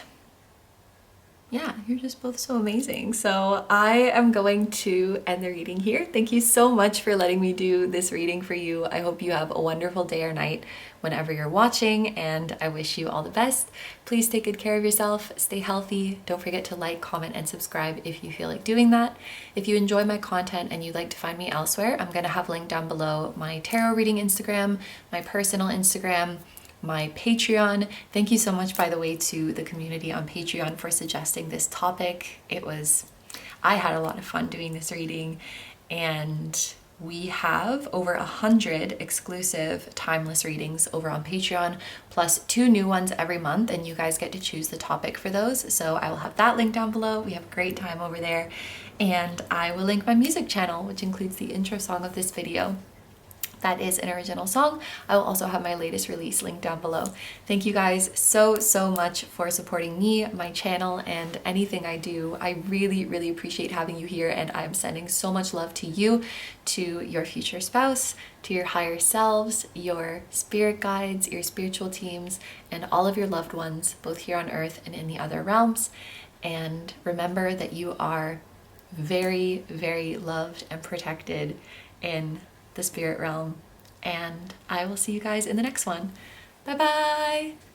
yeah, you're just both so amazing. So I am going to end the reading here. Thank you so much for letting me do this reading for you. I hope you have a wonderful day or night whenever you're watching, and I wish you all the best. Please take good care of yourself, stay healthy. Don't forget to like, comment, and subscribe if you feel like doing that. If you enjoy my content and you'd like to find me elsewhere, I'm gonna have linked down below my tarot reading Instagram, my personal Instagram, my Patreon. Thank you so much, by the way, to the community on Patreon for suggesting this topic. I had a lot of fun doing this reading, and we have over 100 exclusive timeless readings over on Patreon, plus 2 new ones every month, and you guys get to choose the topic for those. So I will have that link down below. We have a great time over there, and I will link my music channel, which includes the intro song of this video. That is an original song. I will also have my latest release linked down below. Thank you guys so much for supporting me, my channel, and anything I do. I really appreciate having you here, and I'm sending so much love to you, to your future spouse, to your higher selves, your spirit guides, your spiritual teams, and all of your loved ones, both here on earth and in the other realms. And remember that you are very loved and protected in the spirit realm, and I will see you guys in the next one. Bye bye.